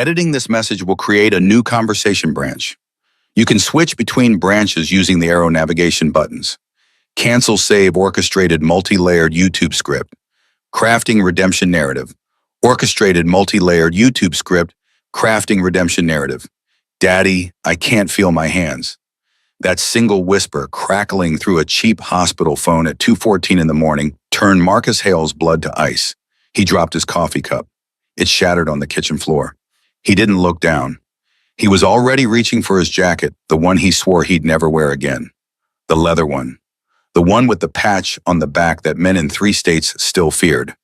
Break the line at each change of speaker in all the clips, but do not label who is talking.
Editing this message will create a new conversation branch. You can switch between branches using the arrow navigation buttons. Cancel save orchestrated multi-layered YouTube script. Crafting redemption narrative. Orchestrated multi-layered YouTube script. Crafting redemption narrative. Daddy, I can't feel my hands. That single whisper crackling through a cheap hospital phone at 2:14 in the morning turned Marcus Hale's blood to ice. He dropped his coffee cup. It shattered on the kitchen floor. He didn't look down. He was already reaching for his jacket, the one he swore he'd never wear again. The leather one. The one with the patch on the back that men in 3 states still feared.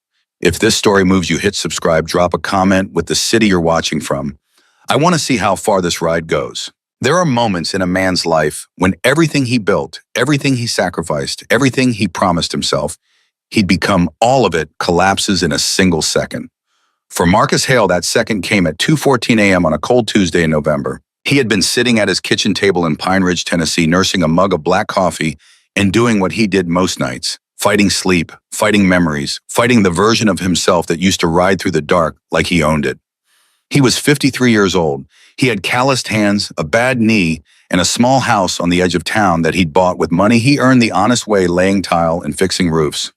If this story moves you, hit subscribe, drop a comment with the city you're watching from. I want to see how far this ride goes. There are moments in a man's life when everything he built, everything he sacrificed, everything he promised himself, he'd become all of it collapses in a single second. For Marcus Hale, that second came at 2:14 a.m. on a cold Tuesday in November. He had been sitting at his kitchen table in Pine Ridge, Tennessee, nursing a mug of black coffee and doing what he did most nights, fighting sleep, fighting memories, fighting the version of himself that used to ride through the dark like he owned it. He was 53 years old. He had calloused hands, a bad knee, and a small house on the edge of town that he'd bought with money he earned the honest way laying tile and fixing roofs.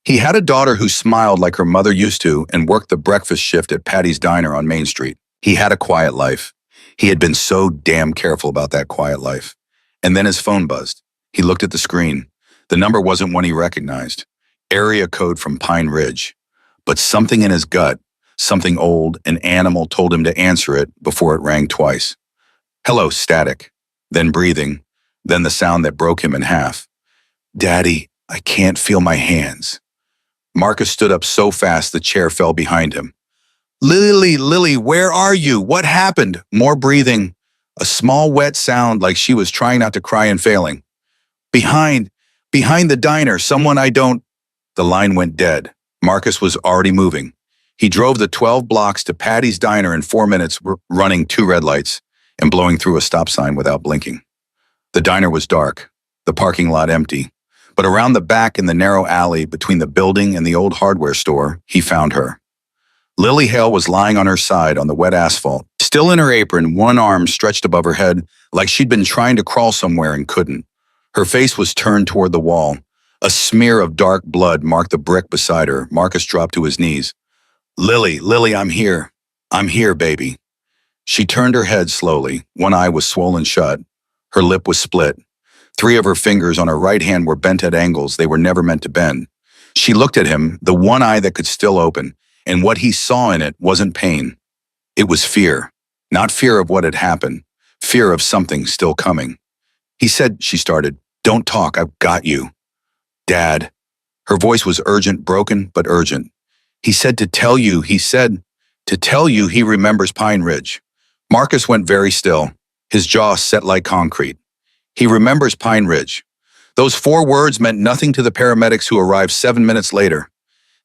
He had a daughter who smiled like her mother used to and worked the breakfast shift at Patty's Diner on Main Street. He had a quiet life. He had been so damn careful about that quiet life. And then his phone buzzed. He looked at the screen. The number wasn't one he recognized. Area code from Pine Ridge. But something in his gut, something old, an animal, told him to answer it before it rang twice. Hello, static. Then breathing. Then the sound that broke him in half. Daddy, I can't feel my hands. Marcus stood up so fast the chair fell behind him. Lily, where are you? What happened? More breathing. A small wet sound like she was trying not to cry and failing. Behind the diner, someone I don't... The line went dead. Marcus was already moving. He drove the 12 blocks to Patty's Diner in 4 minutes, running 2 red lights and blowing through a stop sign without blinking. The diner was dark, the parking lot empty. But around the back in the narrow alley between the building and the old hardware store, he found her. Lily Hale was lying on her side on the wet asphalt, still in her apron, one arm stretched above her head, like she'd been trying to crawl somewhere and couldn't. Her face was turned toward the wall. A smear of dark blood marked the brick beside her. Marcus dropped to his knees. Lily, I'm here. I'm here, baby. She turned her head slowly. One eye was swollen shut. Her lip was split. 3 of her fingers on her right hand were bent at angles they were never meant to bend. She looked at him, the one eye that could still open, and what he saw in it wasn't pain. It was fear. Not fear of what had happened. Fear of something still coming. He said, she started, don't talk, I've got you. Dad. Her voice was urgent, broken, but urgent. He said to tell you he remembers Pine Ridge. Marcus went very still, his jaw set like concrete. He remembers Pine Ridge. Those 4 words meant nothing to the paramedics who arrived 7 minutes later.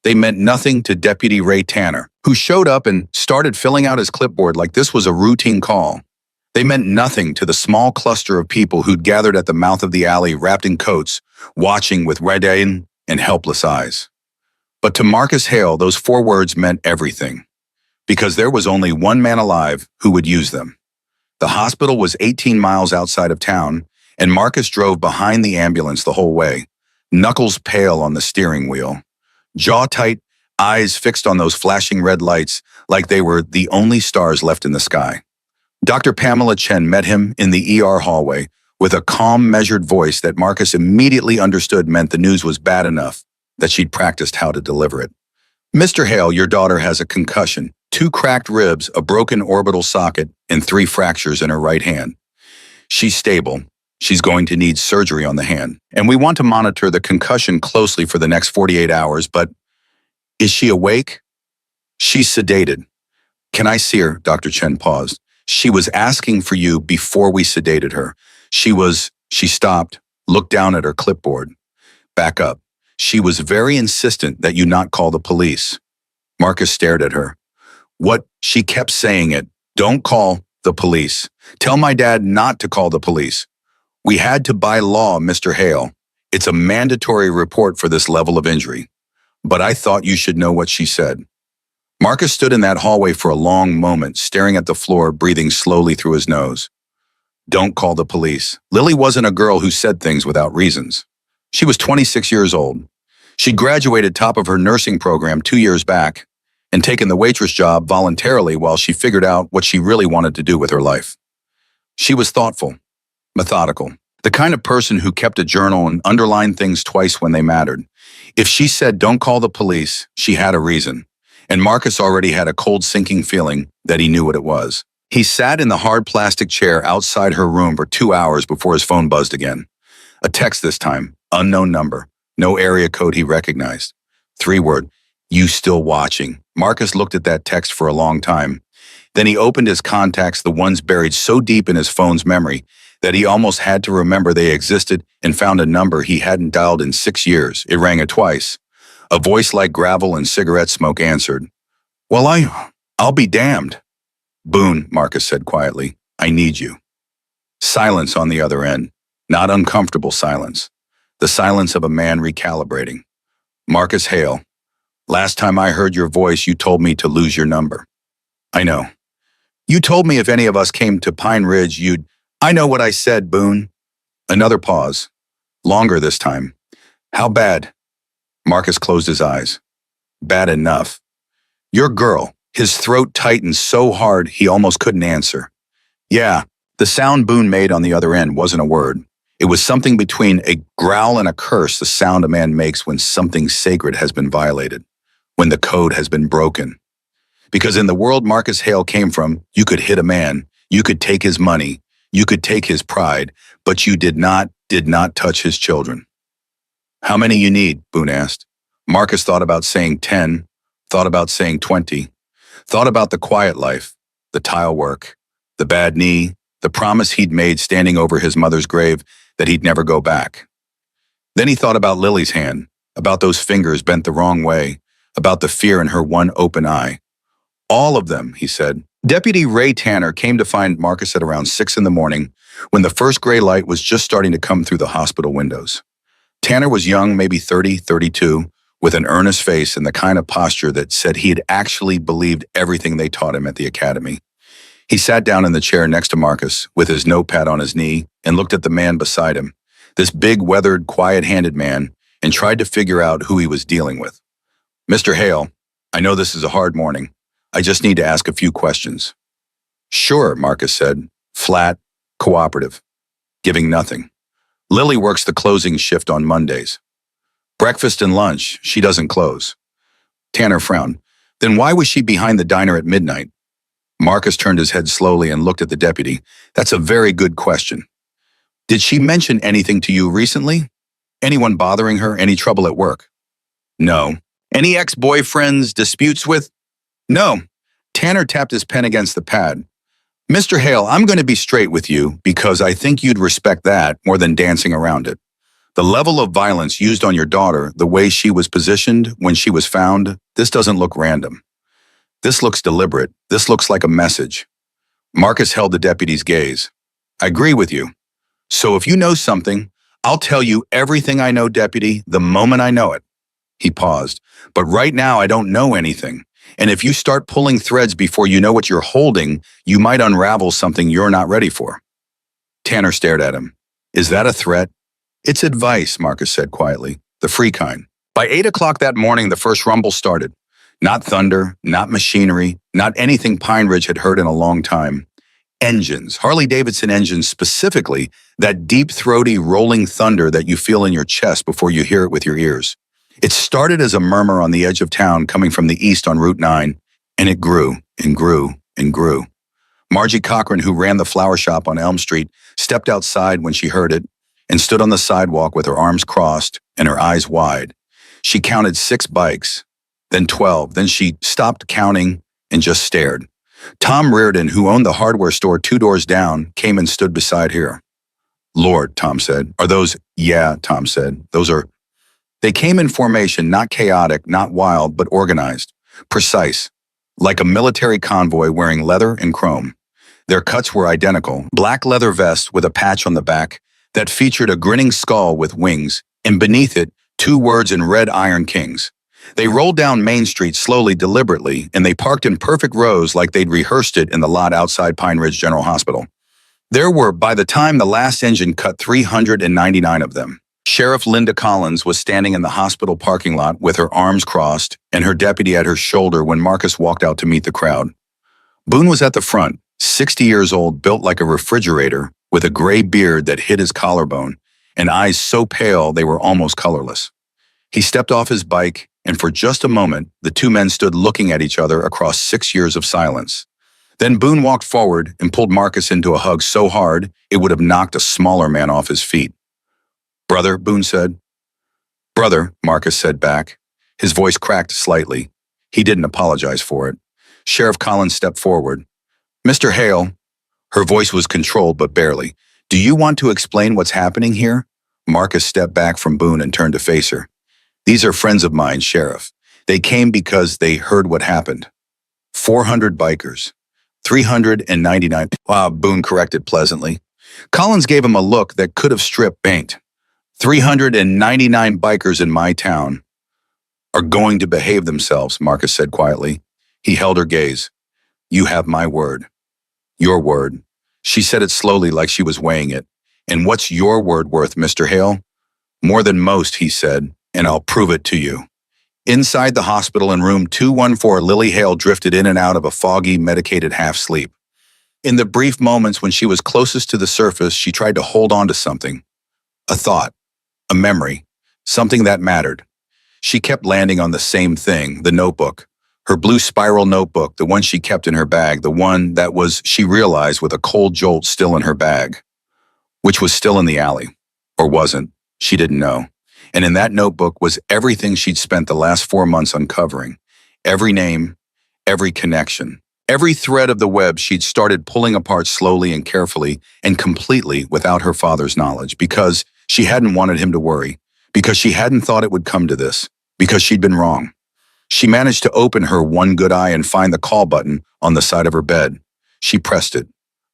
They meant nothing to Deputy Ray Tanner, who showed up and started filling out his clipboard like this was a routine call. They meant nothing to the small cluster of people who'd gathered at the mouth of the alley wrapped in coats, watching with red-eyed and helpless eyes. But to Marcus Hale, those 4 words meant everything, because there was only one man alive who would use them. The hospital was 18 miles outside of town, and Marcus drove behind the ambulance the whole way, knuckles pale on the steering wheel, jaw tight, eyes fixed on those flashing red lights like they were the only stars left in the sky. Dr. Pamela Chen met him in the ER hallway with a calm, measured voice that Marcus immediately understood meant the news was bad enough that she'd practiced how to deliver it. Mr. Hale, your daughter has a concussion, 2 cracked ribs, a broken orbital socket, and 3 fractures in her right hand. She's stable. She's going to need surgery on the hand, and we want to monitor the concussion closely for the next 48 hours, but is she awake? She's sedated. Can I see her? Dr. Chen paused. She was asking for you before we sedated her. She stopped, looked down at her clipboard. Back up. She was very insistent that you not call the police. Marcus stared at her. What? She kept saying it. Don't call the police. Tell my dad not to call the police. We had to by law, Mr. Hale. It's a mandatory report for this level of injury. But I thought you should know what she said. Marcus stood in that hallway for a long moment, staring at the floor, breathing slowly through his nose. Don't call the police. Lily wasn't a girl who said things without reasons. She was 26 years old. She'd graduated top of her nursing program 2 years back and taken the waitress job voluntarily while she figured out what she really wanted to do with her life. She was thoughtful, methodical, the kind of person who kept a journal and underlined things twice when they mattered. If she said don't call the police, she had a reason. And Marcus already had a cold sinking feeling that he knew what it was. He sat in the hard plastic chair outside her room for 2 hours before his phone buzzed again. A text this time, unknown number, no area code he recognized. 3-word, you still watching. Marcus looked at that text for a long time. Then he opened his contacts, the ones buried so deep in his phone's memory that he almost had to remember they existed, and found a number he hadn't dialed in 6 years. It rang twice. A voice like gravel and cigarette smoke answered. Well, I'll be damned. Boone, Marcus said quietly, I need you. Silence on the other end. Not uncomfortable silence. The silence of a man recalibrating. Marcus Hale. Last time I heard your voice, you told me to lose your number. I know. You told me if any of us came to Pine Ridge, you'd... I know what I said, Boone. Another pause. Longer this time. How bad? Marcus closed his eyes. Bad enough. Your girl. His throat tightened so hard he almost couldn't answer. Yeah, the sound Boone made on the other end wasn't a word. It was something between a growl and a curse, the sound a man makes when something sacred has been violated, when the code has been broken. Because in the world Marcus Hale came from, you could hit a man, you could take his money, you could take his pride, but you did not touch his children. How many you need? Boone asked. Marcus thought about saying 10, thought about saying 20, thought about the quiet life, the tile work, the bad knee, the promise he'd made standing over his mother's grave that he'd never go back. Then he thought about Lily's hand, about those fingers bent the wrong way, about the fear in her one open eye. All of them, he said. Deputy Ray Tanner came to find Marcus at around 6 in the morning, when the first gray light was just starting to come through the hospital windows. Tanner was young, maybe 30, 32, with an earnest face and the kind of posture that said he had actually believed everything they taught him at the academy. He sat down in the chair next to Marcus, with his notepad on his knee, and looked at the man beside him, this big, weathered, quiet-handed man, and tried to figure out who he was dealing with. Mr. Hale, I know this is a hard morning. I just need to ask a few questions. Sure, Marcus said, flat, cooperative, giving nothing. Lily works the closing shift on Mondays. Breakfast and lunch, she doesn't close. Tanner frowned. Then why was she behind the diner at midnight? Marcus turned his head slowly and looked at the deputy. That's a very good question. Did she mention anything to you recently? Anyone bothering her? Any trouble at work? No. Any ex-boyfriends, disputes with? No. Tanner tapped his pen against the pad. Mr. Hale, I'm going to be straight with you because I think you'd respect that more than dancing around it. The level of violence used on your daughter, the way she was positioned when she was found, this doesn't look random. This looks deliberate. This looks like a message. Marcus held the deputy's gaze. I agree with you. So if you know something, I'll tell you everything I know, deputy, the moment I know it. He paused. But right now I don't know anything. And if you start pulling threads before you know what you're holding, you might unravel something you're not ready for. Tanner stared at him. Is that a threat? It's advice, Marcus said quietly, the free kind. By 8 o'clock that morning, the first rumble started. Not thunder, not machinery, not anything Pine Ridge had heard in a long time. Engines, Harley-Davidson engines specifically, that deep, throaty, rolling thunder that you feel in your chest before you hear it with your ears. It started as a murmur on the edge of town coming from the east on Route 9, and it grew and grew and grew. Margie Cochran, who ran the flower shop on Elm Street, stepped outside when she heard it and stood on the sidewalk with her arms crossed and her eyes wide. She counted 6 bikes, then 12. Then she stopped counting and just stared. Tom Reardon, who owned the hardware store 2 doors down, came and stood beside her. Lord, Tom said. Are those? Yeah, Tom said. Those are... They came in formation, not chaotic, not wild, but organized, precise, like a military convoy wearing leather and chrome. Their cuts were identical, black leather vests with a patch on the back that featured a grinning skull with wings, and beneath it, 2 words in red iron kings. They rolled down Main Street slowly, deliberately, and they parked in perfect rows like they'd rehearsed it in the lot outside Pine Ridge General Hospital. There were, by the time the last engine cut, 399 of them. Sheriff Linda Collins was standing in the hospital parking lot with her arms crossed and her deputy at her shoulder when Marcus walked out to meet the crowd. Boone was at the front, 60 years old, built like a refrigerator, with a gray beard that hid his collarbone and eyes so pale they were almost colorless. He stepped off his bike, and for just a moment, the two men stood looking at each other across 6 years of silence. Then Boone walked forward and pulled Marcus into a hug so hard it would have knocked a smaller man off his feet. "Brother," Boone said. "Brother," Marcus said back. His voice cracked slightly. He didn't apologize for it. Sheriff Collins stepped forward. "Mr. Hale," her voice was controlled but barely, "do you want to explain what's happening here?" Marcus stepped back from Boone and turned to face her. "These are friends of mine, Sheriff. They came because they heard what happened. 400 bikers. 399. Boone corrected pleasantly. Collins gave him a look that could have stripped paint. 399 bikers in my town are going to behave themselves, Marcus said quietly. He held her gaze. You have my word. Your word. She said it slowly like she was weighing it. And what's your word worth, Mr. Hale? More than most, he said, and I'll prove it to you. Inside the hospital in room 214, Lily Hale drifted in and out of a foggy, medicated half-sleep. In the brief moments when she was closest to the surface, she tried to hold on to something. A thought, a memory, something that mattered. She kept landing on the same thing, the notebook. Her blue spiral notebook, the one she kept in her bag, the one that was, she realized, with a cold jolt still in her bag. Which was still in the alley. Or wasn't. She didn't know. And in that notebook was everything she'd spent the last 4 months uncovering. Every name, every connection, every thread of the web she'd started pulling apart slowly and carefully and completely without her father's knowledge, because she hadn't wanted him to worry, because she hadn't thought it would come to this, because she'd been wrong. She managed to open her one good eye and find the call button on the side of her bed. She pressed it.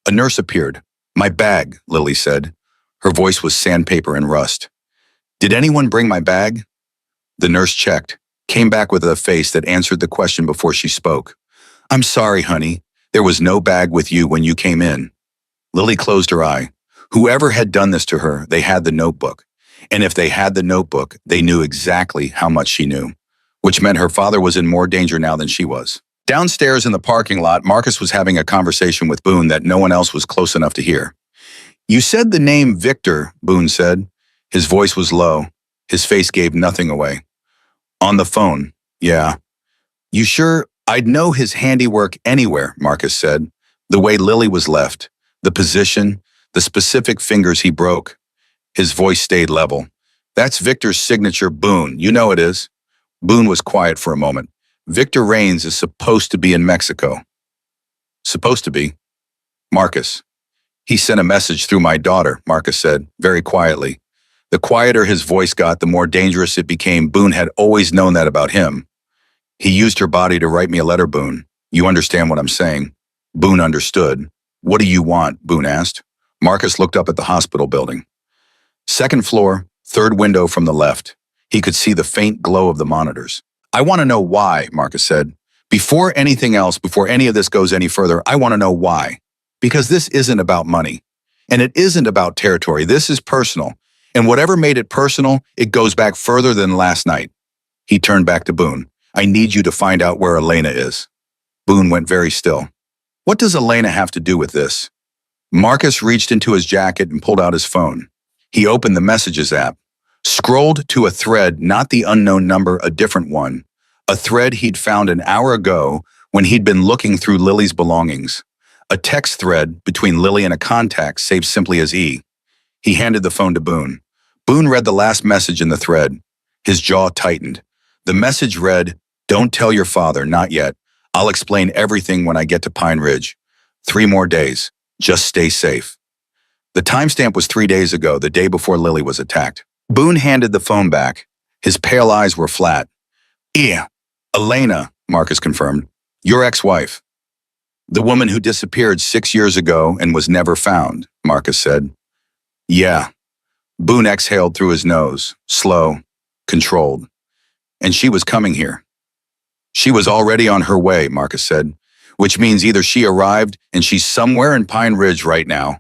A nurse appeared. My bag, Lily said. Her voice was sandpaper and rust. Did anyone bring my bag? The nurse checked, came back with a face that answered the question before she spoke. I'm sorry, honey. There was no bag with you when you came in. Lily closed her eye. Whoever had done this to her, they had the notebook. And if they had the notebook, they knew exactly how much she knew, which meant her father was in more danger now than she was. Downstairs in the parking lot, Marcus was having a conversation with Boone that no one else was close enough to hear. You said the name Victor, Boone said. His voice was low. His face gave nothing away. On the phone, yeah. You sure? I'd know his handiwork anywhere, Marcus said. The way Lily was left, the position, the specific fingers he broke. His voice stayed level. That's Victor's signature, Boone. You know it is. Boone was quiet for a moment. Victor Raines is supposed to be in Mexico. Supposed to be? Marcus. He sent a message through my daughter, Marcus said, very quietly. The quieter his voice got, the more dangerous it became. Boone had always known that about him. He used her body to write me a letter, Boone. You understand what I'm saying? Boone understood. What do you want? Boone asked. Marcus looked up at the hospital building. Second floor, third window from the left. He could see the faint glow of the monitors. I want to know why, Marcus said. Before anything else, before any of this goes any further, I want to know why. Because this isn't about money. And it isn't about territory. This is personal. And whatever made it personal, it goes back further than last night. He turned back to Boone. I need you to find out where Elena is. Boone went very still. What does Elena have to do with this? Marcus reached into his jacket and pulled out his phone. He opened the Messages app, scrolled to a thread, not the unknown number, a different one, a thread he'd found an hour ago when he'd been looking through Lily's belongings, a text thread between Lily and a contact saved simply as E. He handed the phone to Boone. Boone read the last message in the thread. His jaw tightened. The message read, Don't tell your father, not yet. I'll explain everything when I get to Pine Ridge. 3 more days. Just stay safe. The timestamp was 3 days ago, the day before Lily was attacked. Boone handed the phone back. His pale eyes were flat. Yeah, Elena, Marcus confirmed. Your ex-wife. The woman who disappeared 6 years ago and was never found, Marcus said. Yeah. Boone exhaled through his nose, slow, controlled. and she was coming here. She was already on her way, Marcus said, which means either she arrived and she's somewhere in Pine Ridge right now,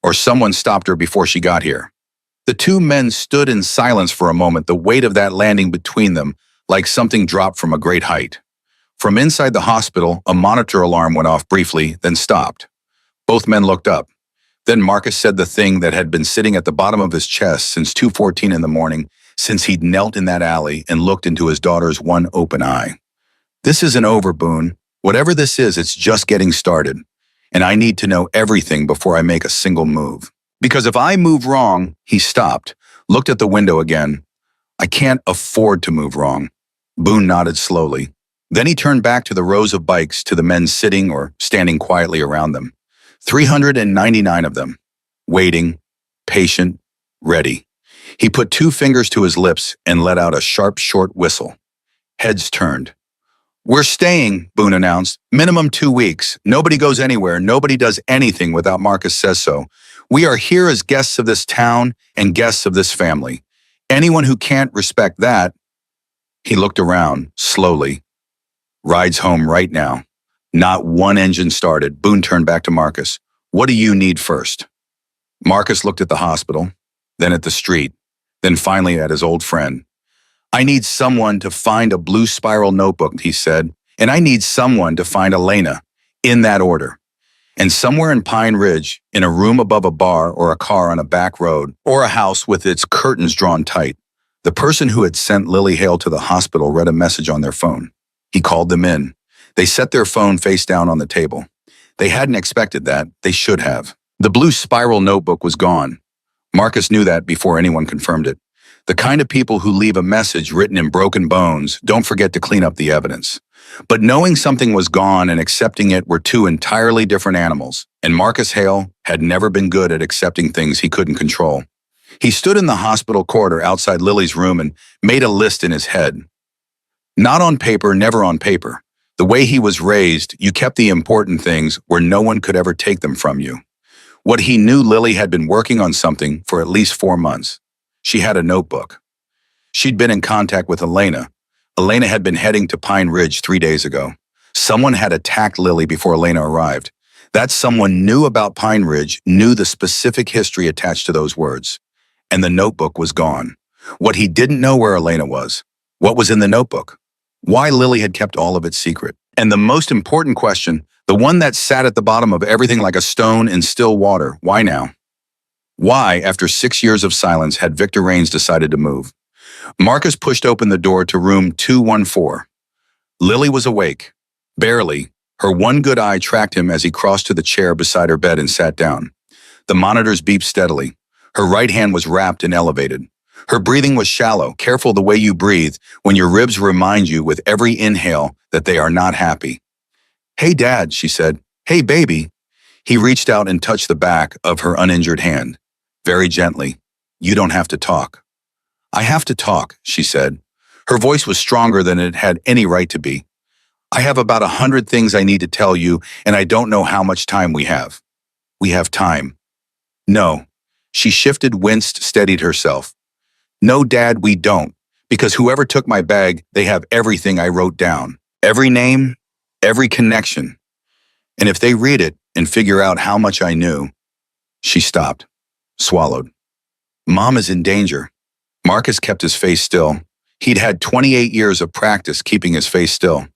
or someone stopped her before she got here. The two men stood in silence for a moment, the weight of that landing between them, like something dropped from a great height. From inside the hospital, a monitor alarm went off briefly, then stopped. Both men looked up. Then Marcus said the thing that had been sitting at the bottom of his chest since 2:14 in the morning, since he'd knelt in that alley and looked into his daughter's one open eye. This isn't over, Boone. Whatever this is, it's just getting started. And I need to know everything before I make a single move. Because if I move wrong, he stopped, looked at the window again. I can't afford to move wrong. Boone nodded slowly. Then he turned back to the rows of bikes, to the men sitting or standing quietly around them. 399 of them. Waiting, patient, ready. He put 2 fingers to his lips and let out a sharp, short whistle. Heads turned. "We're staying," Boone announced. "Minimum 2 weeks. Nobody goes anywhere. Nobody does anything without Marcus says so. We are here as guests of this town and guests of this family. Anyone who can't respect that..." He looked around, slowly. "Rides home right now." Not one engine started. Boone turned back to Marcus. "What do you need first?" Marcus looked at the hospital, then at the street, then finally at his old friend. "I need someone to find a blue spiral notebook," he said, "and I need someone to find Elena, in that order. And somewhere in Pine Ridge, in a room above a bar or a car on a back road, or a house with its curtains drawn tight, the person who had sent Lily Hale to the hospital read a message on their phone. He called them in. They set their phone face down on the table. They hadn't expected that. They should have. The blue spiral notebook was gone. Marcus knew that before anyone confirmed it. The kind of people who leave a message written in broken bones don't forget to clean up the evidence. But knowing something was gone and accepting it were 2 entirely different animals, and Marcus Hale had never been good at accepting things he couldn't control. He stood in the hospital corridor outside Lily's room and made a list in his head. Not on paper, never on paper. The way he was raised, you kept the important things where no one could ever take them from you. What he knew, Lily had been working on something for at least 4 months. She had a notebook. She'd been in contact with Elena. Elena had been heading to Pine Ridge 3 days ago. Someone had attacked Lily before Elena arrived. That someone knew about Pine Ridge, knew the specific history attached to those words. And the notebook was gone. What he didn't know where Elena was. What was in the notebook? Why Lily had kept all of it secret. And the most important question, the one that sat at the bottom of everything like a stone in still water, why now? Why, after 6 years of silence, had Victor Raines decided to move? Marcus pushed open the door to room 214. Lily was awake. Barely. Her one good eye tracked him as he crossed to the chair beside her bed and sat down. The monitors beeped steadily. Her right hand was wrapped and elevated. Her breathing was shallow, careful the way you breathe when your ribs remind you with every inhale that they are not happy. "Hey, Dad," she said. "Hey, baby." He reached out and touched the back of her uninjured hand. Very gently. "You don't have to talk." "I have to talk," she said. Her voice was stronger than it had any right to be. "I have about 100 things I need to tell you, and I don't know how much time we have." "We have time." "No." She shifted, winced, steadied herself. "No, Dad, we don't. Because whoever took my bag, they have everything I wrote down. Every name, every connection. And if they read it and figure out how much I knew..." She stopped, swallowed. "Mom is in danger." Marcus kept his face still. He'd had 28 years of practice keeping his face still.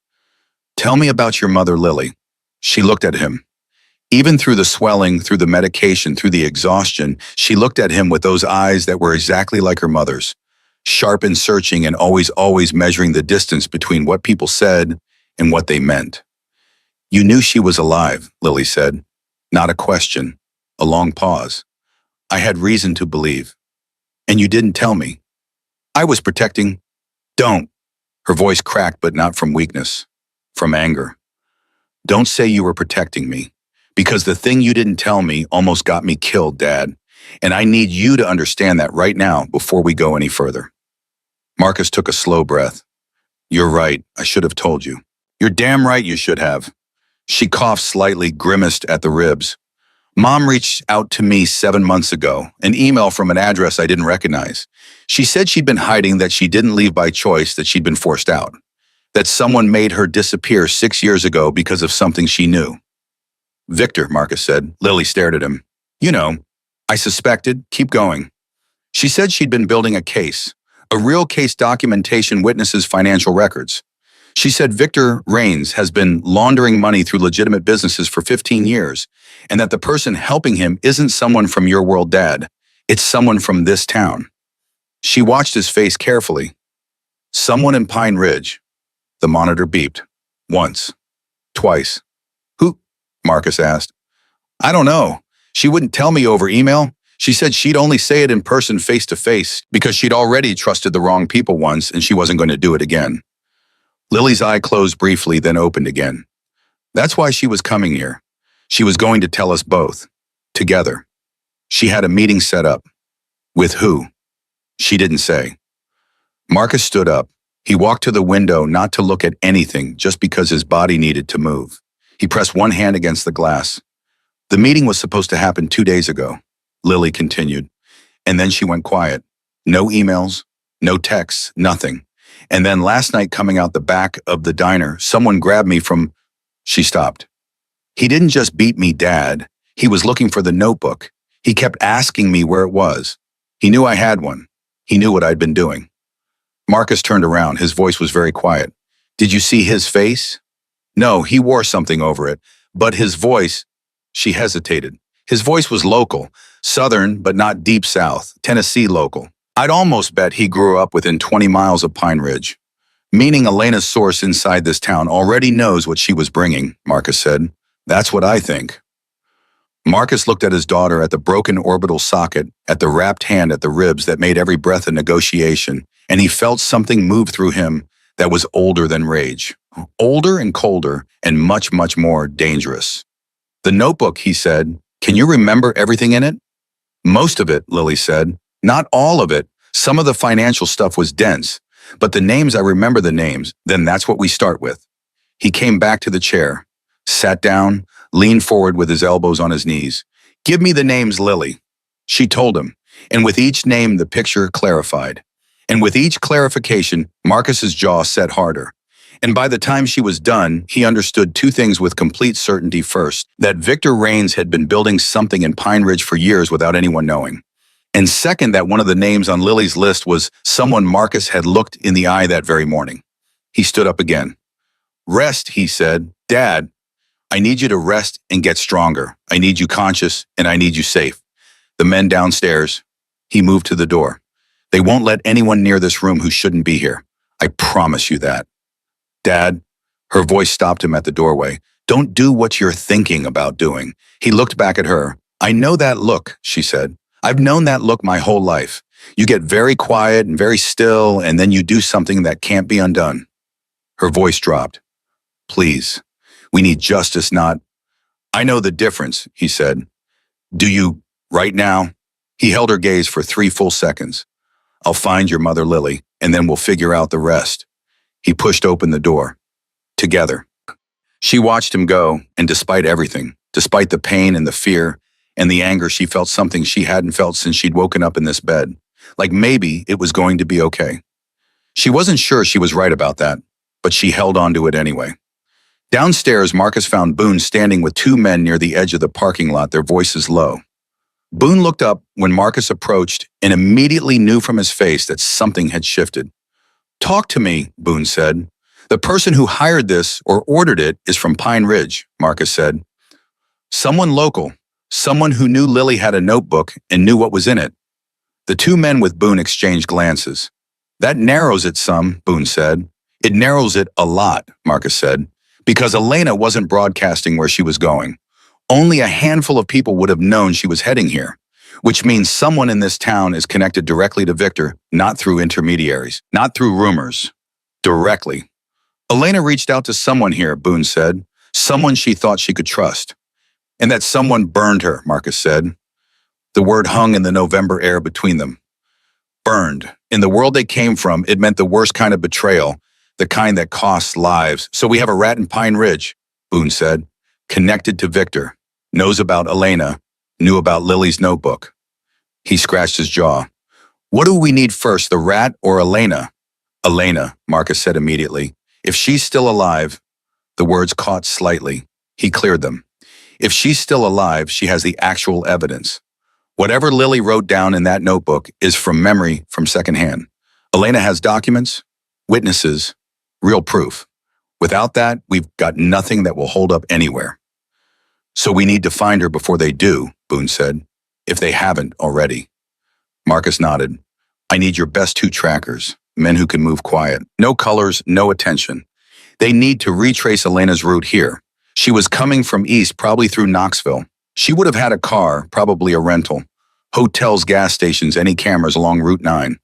"Tell me about your mother, Lily." She looked at him. Even through the swelling, through the medication, through the exhaustion, she looked at him with those eyes that were exactly like her mother's. Sharp and searching and always measuring the distance between what people said and what they meant. "You knew she was alive," Lily said. Not a question. A long pause. "I had reason to believe. And you didn't tell me." "I was protecting..." "Don't." Her voice cracked, but not from weakness. From anger. "Don't say you were protecting me. Because the thing you didn't tell me almost got me killed, Dad. And I need you to understand that right now before we go any further." Marcus took a slow breath. "You're right. I should have told you." "You're damn right you should have." She coughed slightly, grimaced at the ribs. Mom reached out to me 7 months ago, an email from an address I didn't recognize. She said she'd been hiding, that she didn't leave by choice, that she'd been forced out, that someone made her disappear 6 years ago because of something she knew. Victor, Marcus said. Lily stared at him. You know, I suspected. Keep going. She said she'd been building a case, a real case, documentation, witnesses, financial records. She said Victor Rains has been laundering money through legitimate businesses for 15 years, and that the person helping him isn't someone from your world, Dad. It's someone from this town. She watched his face carefully. Someone in Pine Ridge. The monitor beeped. Once. Twice. Who? Marcus asked. I don't know. She wouldn't tell me over email. She said she'd only say it in person, face to face, because she'd already trusted the wrong people once and she wasn't going to do it again. Lily's eye closed briefly, then opened again. That's why she was coming here. She was going to tell us both. Together. She had a meeting set up. With who? She didn't say. Marcus stood up. He walked to the window, not to look at anything, just because his body needed to move. He pressed one hand against the glass. The meeting was supposed to happen 2 days ago, Lily continued. And then she went quiet. No emails, no texts, nothing. And then last night, coming out the back of the diner, someone grabbed me from... She stopped. He didn't just beat me, Dad. He was looking for the notebook. He kept asking me where it was. He knew I had one. He knew what I'd been doing. Marcus turned around. His voice was very quiet. Did you see his face? No, he wore something over it. But his voice... She hesitated. His voice was local, Southern, but not deep South, Tennessee local. I'd almost bet he grew up within 20 miles of Pine Ridge. Meaning Elena's source inside this town already knows what she was bringing, Marcus said. That's what I think. Marcus looked at his daughter, at the broken orbital socket, at the wrapped hand at the ribs that made every breath a negotiation, and he felt something move through him that was older than rage. Older and colder and much, much more dangerous. The notebook, he said. Can you remember everything in it? Most of it, Lily said. Not all of it. Some of the financial stuff was dense. But the names, I remember the names. Then that's what we start with. He came back to the chair, sat down, leaned forward with his elbows on his knees. Give me the names, Lily. She told him. And with each name, the picture clarified. And with each clarification, Marcus's jaw set harder. And by the time she was done, he understood 2 things with complete certainty. First, that Victor Rains had been building something in Pine Ridge for years without anyone knowing. And second, that one of the names on Lily's list was someone Marcus had looked in the eye that very morning. He stood up again. Rest, he said. Dad, I need you to rest and get stronger. I need you conscious, and I need you safe. The men downstairs. He moved to the door. They won't let anyone near this room who shouldn't be here. I promise you that. Dad, her voice stopped him at the doorway. Don't do what you're thinking about doing. He looked back at her. I know that look, she said. I've known that look my whole life. You get very quiet and very still, and then you do something that can't be undone. Her voice dropped. Please, we need justice, not... I know the difference, he said. Do you, right now? He held her gaze for 3 full seconds. I'll find your mother, Lily, and then we'll figure out the rest. He pushed open the door. Together. She watched him go, and despite everything, despite the pain and the fear and the anger, she felt something she hadn't felt since she'd woken up in this bed. Like maybe it was going to be okay. She wasn't sure she was right about that, but she held on to it anyway. Downstairs, Marcus found Boone standing with 2 men near the edge of the parking lot, their voices low. Boone looked up when Marcus approached and immediately knew from his face that something had shifted. Talk to me, Boone said. The person who hired this or ordered it is from Pine Ridge, Marcus said. Someone local, someone who knew Lily had a notebook and knew what was in it. The 2 men with Boone exchanged glances. That narrows it some, Boone said. It narrows it a lot, Marcus said, because Elena wasn't broadcasting where she was going. Only a handful of people would have known she was heading here, which means someone in this town is connected directly to Victor, not through intermediaries, not through rumors, directly. Elena reached out to someone here, Boone said, someone she thought she could trust. And that someone burned her, Marcus said. The word hung in the November air between them. Burned. In the world they came from, it meant the worst kind of betrayal, the kind that costs lives. So we have a rat in Pine Ridge, Boone said, connected to Victor, knows about Elena, knew about Lily's notebook. He scratched his jaw. What do we need first, the rat or Elena? Elena, Marcus said immediately. If she's still alive, the words caught slightly. He cleared them. If she's still alive, she has the actual evidence. Whatever Lily wrote down in that notebook is from memory, from secondhand. Elena has documents, witnesses, real proof. Without that, we've got nothing that will hold up anywhere. So we need to find her before they do, Boone said, if they haven't already. Marcus nodded. I need your best two trackers, men who can move quiet. No colors, no attention. They need to retrace Elena's route here. She was coming from east, probably through Knoxville. She would have had a car, probably a rental. Hotels, gas stations, any cameras along Route 9.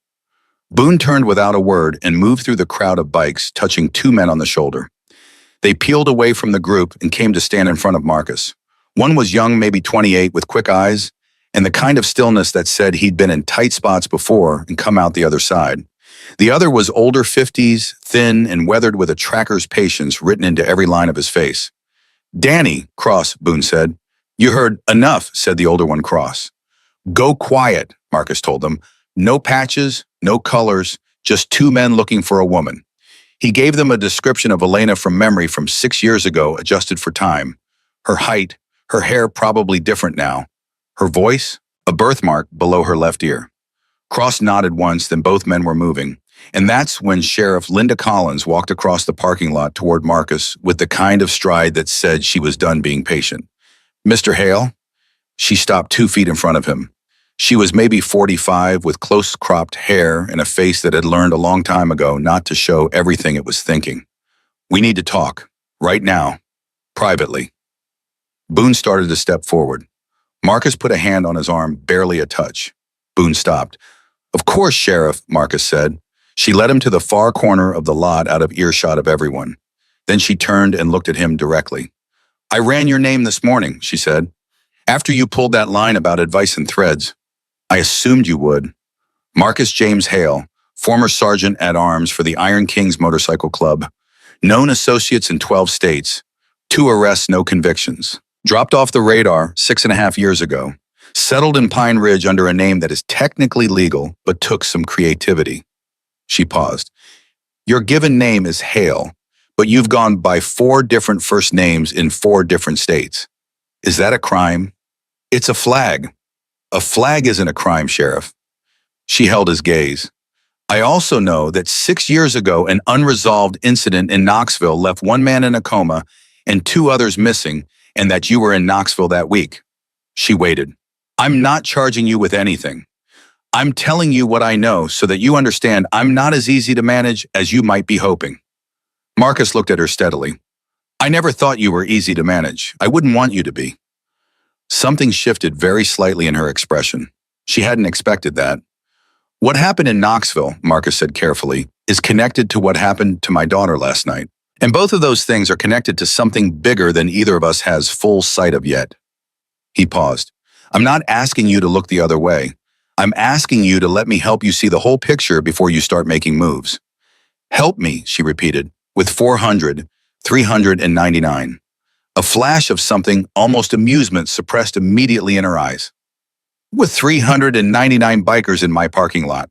Boone turned without a word and moved through the crowd of bikes, touching two men on the shoulder. They peeled away from the group and came to stand in front of Marcus. One was young, maybe 28, with quick eyes, and the kind of stillness that said he'd been in tight spots before and come out the other side. The other was older 50s, thin and weathered with a tracker's patience written into every line of his face. Danny, Cross, Boone said. You heard enough, said the older one, Cross. Go quiet, Marcus told them. No patches, no colors, just two men looking for a woman. He gave them a description of Elena from memory from 6 years ago, adjusted for time. Her height, her hair probably different now. Her voice, a birthmark below her left ear. Cross nodded once, then both men were moving. And that's when Sheriff Linda Collins walked across the parking lot toward Marcus with the kind of stride that said she was done being patient. Mr. Hale? She stopped 2 feet in front of him. She was maybe 45 with close-cropped hair and a face that had learned a long time ago not to show everything it was thinking. We need to talk, right now, privately. Boone started to step forward. Marcus put a hand on his arm, barely a touch. Boone stopped. Of course, Sheriff, Marcus said. She led him to the far corner of the lot out of earshot of everyone. Then she turned and looked at him directly. I ran your name this morning, she said. After you pulled that line about advice and threads, I assumed you would. Marcus James Hale, former sergeant-at-arms for the Iron Kings Motorcycle Club, known associates in 12 states, 2 arrests, no convictions. Dropped off the radar 6.5 years ago. Settled in Pine Ridge under a name that is technically legal, but took some creativity. She paused. Your given name is Hale, but you've gone by 4 different first names in 4 different states. Is that a crime? It's a flag. A flag isn't a crime, Sheriff. She held his gaze. I also know that 6 years ago, an unresolved incident in Knoxville left 1 man in a coma and 2 others missing, and that you were in Knoxville that week. She waited. I'm not charging you with anything. I'm telling you what I know so that you understand I'm not as easy to manage as you might be hoping. Marcus looked at her steadily. I never thought you were easy to manage. I wouldn't want you to be. Something shifted very slightly in her expression. She hadn't expected that. What happened in Knoxville, Marcus said carefully, is connected to what happened to my daughter last night. And both of those things are connected to something bigger than either of us has full sight of yet. He paused. I'm not asking you to look the other way. I'm asking you to let me help you see the whole picture before you start making moves. Help me, she repeated, with 400, 399. A flash of something, almost amusement, suppressed immediately in her eyes. With 399 bikers in my parking lot.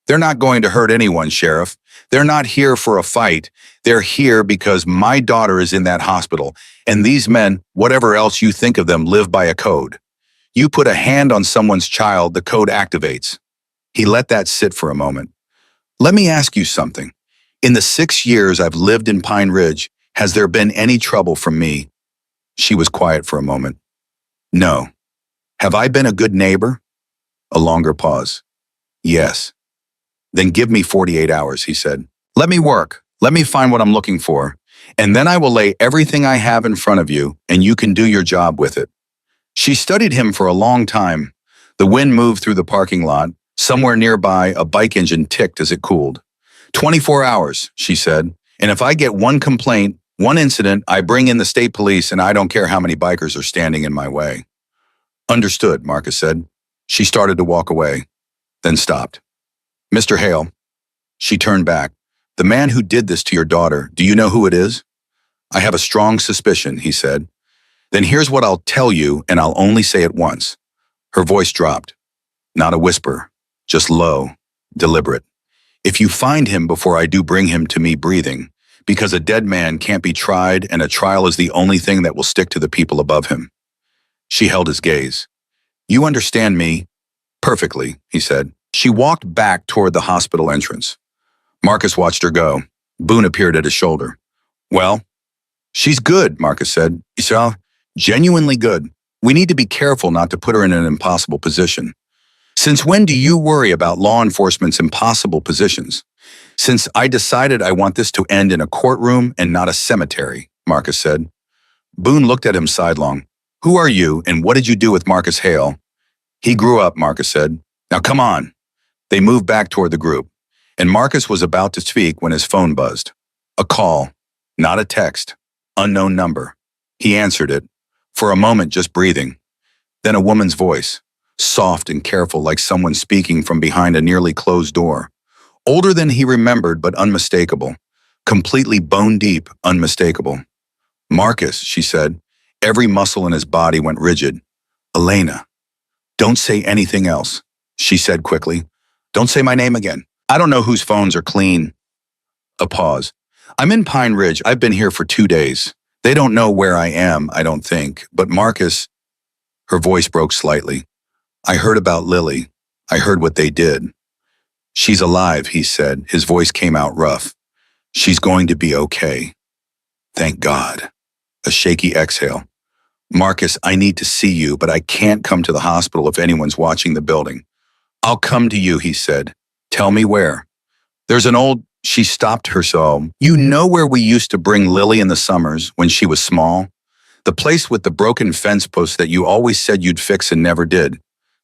They're not going to hurt anyone, Sheriff. They're not here for a fight. They're here because my daughter is in that hospital, and these men, whatever else you think of them, live by a code. You put a hand on someone's child, the code activates. He let that sit for a moment. Let me ask you something. In the 6 years I've lived in Pine Ridge, has there been any trouble from me? She was quiet for a moment. No. Have I been a good neighbor? A longer pause. Yes. Then give me 48 hours, he said. Let me work. Let me find what I'm looking for. And then I will lay everything I have in front of you, and you can do your job with it. She studied him for a long time. The wind moved through the parking lot. Somewhere nearby, a bike engine ticked as it cooled. 24 hours, she said. And if I get one complaint, one incident, I bring in the state police, and I don't care how many bikers are standing in my way. Understood, Marcus said. She started to walk away, then stopped. Mr. Hale. She turned back. The man who did this to your daughter, do you know who it is? I have a strong suspicion, he said. Then here's what I'll tell you, and I'll only say it once. Her voice dropped. Not a whisper, just low, deliberate. If you find him before I do, bring him to me breathing, because a dead man can't be tried and a trial is the only thing that will stick to the people above him. She held his gaze. You understand me perfectly, he said. She walked back toward the hospital entrance. Marcus watched her go. Boone appeared at his shoulder. Well, she's good, Marcus said. You saw? Genuinely good. We need to be careful not to put her in an impossible position. Since when do you worry about law enforcement's impossible positions? Since I decided I want this to end in a courtroom and not a cemetery, Marcus said. Boone looked at him sidelong. Who are you and what did you do with Marcus Hale? He grew up, Marcus said. Now come on. They moved back toward the group, and Marcus was about to speak when his phone buzzed. A call, not a text, unknown number. He answered it, for a moment just breathing. Then a woman's voice, soft and careful like someone speaking from behind a nearly closed door. Older than he remembered, but unmistakable. Completely bone-deep, unmistakable. Marcus, she said. Every muscle in his body went rigid. Elena. Don't say anything else, she said quickly. Don't say my name again. I don't know whose phones are clean. A pause. I'm in Pine Ridge. I've been here for 2 days. They don't know where I am, I don't think. But Marcus, her voice broke slightly. I heard about Lily. I heard what they did. She's alive, he said. His voice came out rough. She's going to be okay. Thank God. A shaky exhale. Marcus, I need to see you, but I can't come to the hospital if anyone's watching the building. I'll come to you, he said. Tell me where. There's an old... She stopped herself. You know where we used to bring Lily in the summers when she was small? The place with the broken fence posts that you always said you'd fix and never did.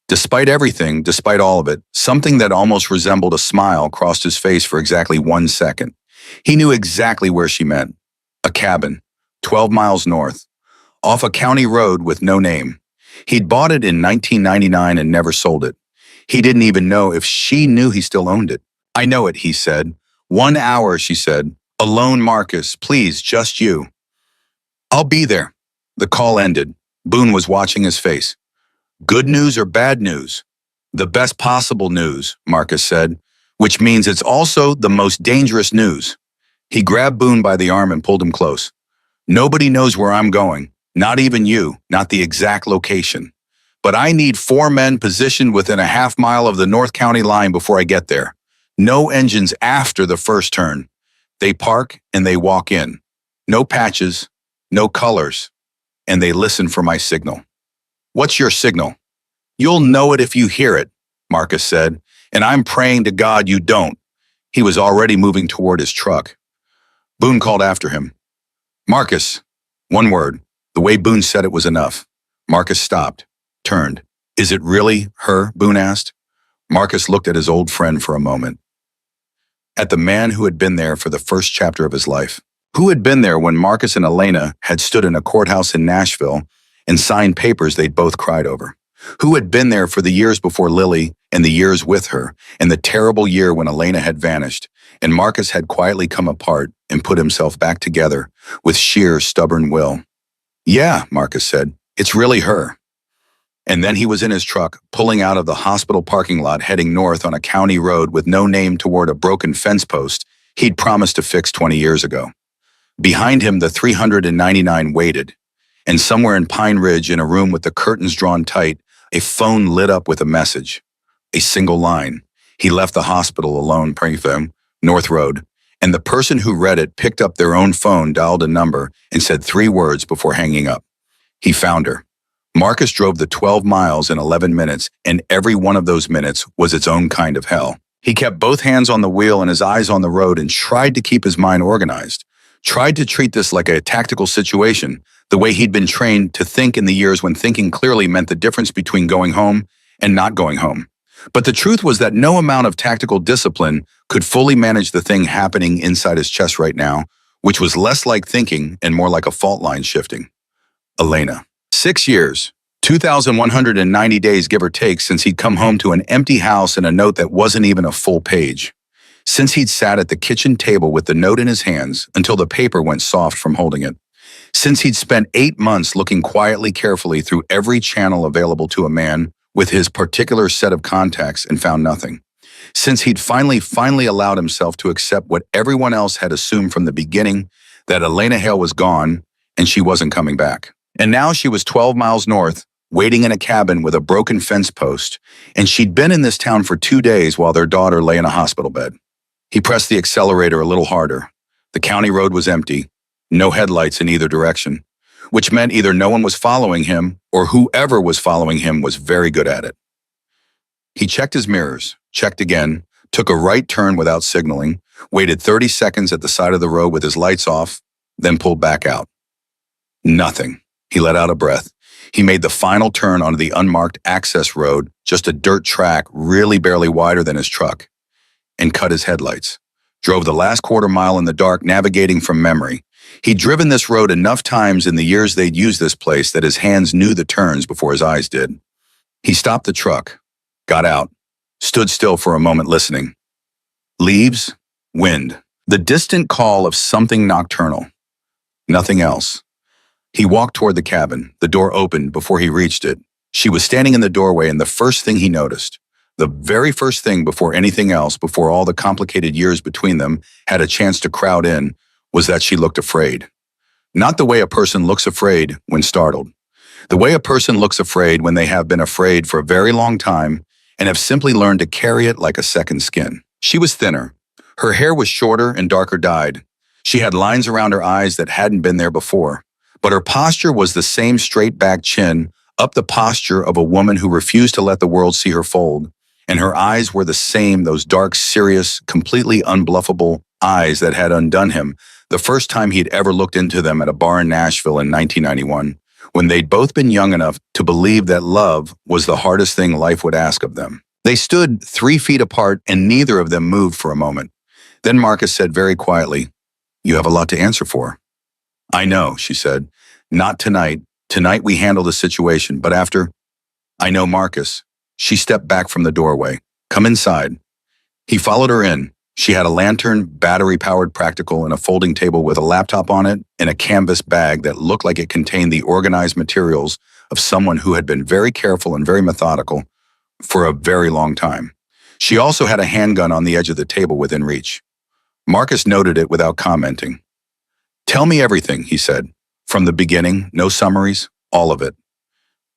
Despite everything, despite all of it, something that almost resembled a smile crossed his face for exactly 1 second. He knew exactly where she meant. A cabin, 12 miles north, off a county road with no name. He'd bought it in 1999 and never sold it. He didn't even know if she knew he still owned it. I know it, he said. 1 hour, she said. Alone, Marcus, please, just you. I'll be there. The call ended. Boone was watching his face. Good news or bad news? The best possible news, Marcus said, which means it's also the most dangerous news. He grabbed Boone by the arm and pulled him close. Nobody knows where I'm going, not even you, not the exact location. But I need 4 men positioned within a half-mile of the North County line before I get there. No engines after the first turn. They park and they walk in. No patches, no colors, and they listen for my signal. What's your signal? You'll know it if you hear it, Marcus said, and I'm praying to God you don't. He was already moving toward his truck. Boone called after him. Marcus, 1 word. The way Boone said it was enough. Marcus stopped, turned. Is it really her? Boone asked. Marcus looked at his old friend for a moment. At the man who had been there for the first chapter of his life. Who had been there when Marcus and Elena had stood in a courthouse in Nashville and signed papers they'd both cried over. Who had been there for the years before Lily and the years with her and the terrible year when Elena had vanished and Marcus had quietly come apart and put himself back together with sheer stubborn will. Yeah, Marcus said, it's really her. And then he was in his truck, pulling out of the hospital parking lot heading north on a county road with no name toward a broken fence post he'd promised to fix 20 years ago. Behind him, the 399 waited, and somewhere in Pine Ridge, in a room with the curtains drawn tight, a phone lit up with a message. A single line. He left the hospital alone, Prefem, North Road, and the person who read it picked up their own phone, dialed a number, and said 3 words before hanging up. He found her. Marcus drove the 12 miles in 11 minutes, and every one of those minutes was its own kind of hell. He kept both hands on the wheel and his eyes on the road and tried to keep his mind organized, tried to treat this like a tactical situation, the way he'd been trained to think in the years when thinking clearly meant the difference between going home and not going home. But the truth was that no amount of tactical discipline could fully manage the thing happening inside his chest right now, which was less like thinking and more like a fault line shifting. Elena. 6 years, 2,190 days give or take since he'd come home to an empty house and a note that wasn't even a full page. Since he'd sat at the kitchen table with the note in his hands until the paper went soft from holding it. Since he'd spent 8 months looking quietly, carefully through every channel available to a man with his particular set of contacts and found nothing. Since he'd finally allowed himself to accept what everyone else had assumed from the beginning, that Elena Hale was gone and she wasn't coming back. And now she was 12 miles north, waiting in a cabin with a broken fence post, and she'd been in this town for 2 days while their daughter lay in a hospital bed. He pressed the accelerator a little harder. The county road was empty, no headlights in either direction, which meant either no one was following him or whoever was following him was very good at it. He checked his mirrors, checked again, took a right turn without signaling, waited 30 seconds at the side of the road with his lights off, then pulled back out. Nothing. He let out a breath. He made the final turn onto the unmarked access road, just a dirt track really barely wider than his truck, and cut his headlights. Drove the last quarter mile in the dark, navigating from memory. He'd driven this road enough times in the years they'd used this place that his hands knew the turns before his eyes did. He stopped the truck, got out, stood still for a moment listening. Leaves, wind, the distant call of something nocturnal. Nothing else. He walked toward the cabin. The door opened before he reached it. She was standing in the doorway, and the first thing he noticed, the very first thing before anything else, before all the complicated years between them had a chance to crowd in, was that she looked afraid. Not the way a person looks afraid when startled. The way a person looks afraid when they have been afraid for a very long time and have simply learned to carry it like a second skin. She was thinner. Her hair was shorter and darker dyed. She had lines around her eyes that hadn't been there before. But her posture was the same straight-back chin, up the posture of a woman who refused to let the world see her fold. And her eyes were the same, those dark, serious, completely unbluffable eyes that had undone him the first time he'd ever looked into them at a bar in Nashville in 1991, when they'd both been young enough to believe that love was the hardest thing life would ask of them. They stood 3 feet apart, and neither of them moved for a moment. Then Marcus said very quietly, "You have a lot to answer for." "I know," she said. "Not tonight. Tonight we handle the situation, but after—" "I know, Marcus." She stepped back from the doorway. "Come inside." He followed her in. She had a lantern, battery-powered practical, and a folding table with a laptop on it, and a canvas bag that looked like it contained the organized materials of someone who had been very careful and very methodical for a very long time. She also had a handgun on the edge of the table within reach. Marcus noted it without commenting. "Tell me everything," he said. "From the beginning, no summaries, all of it."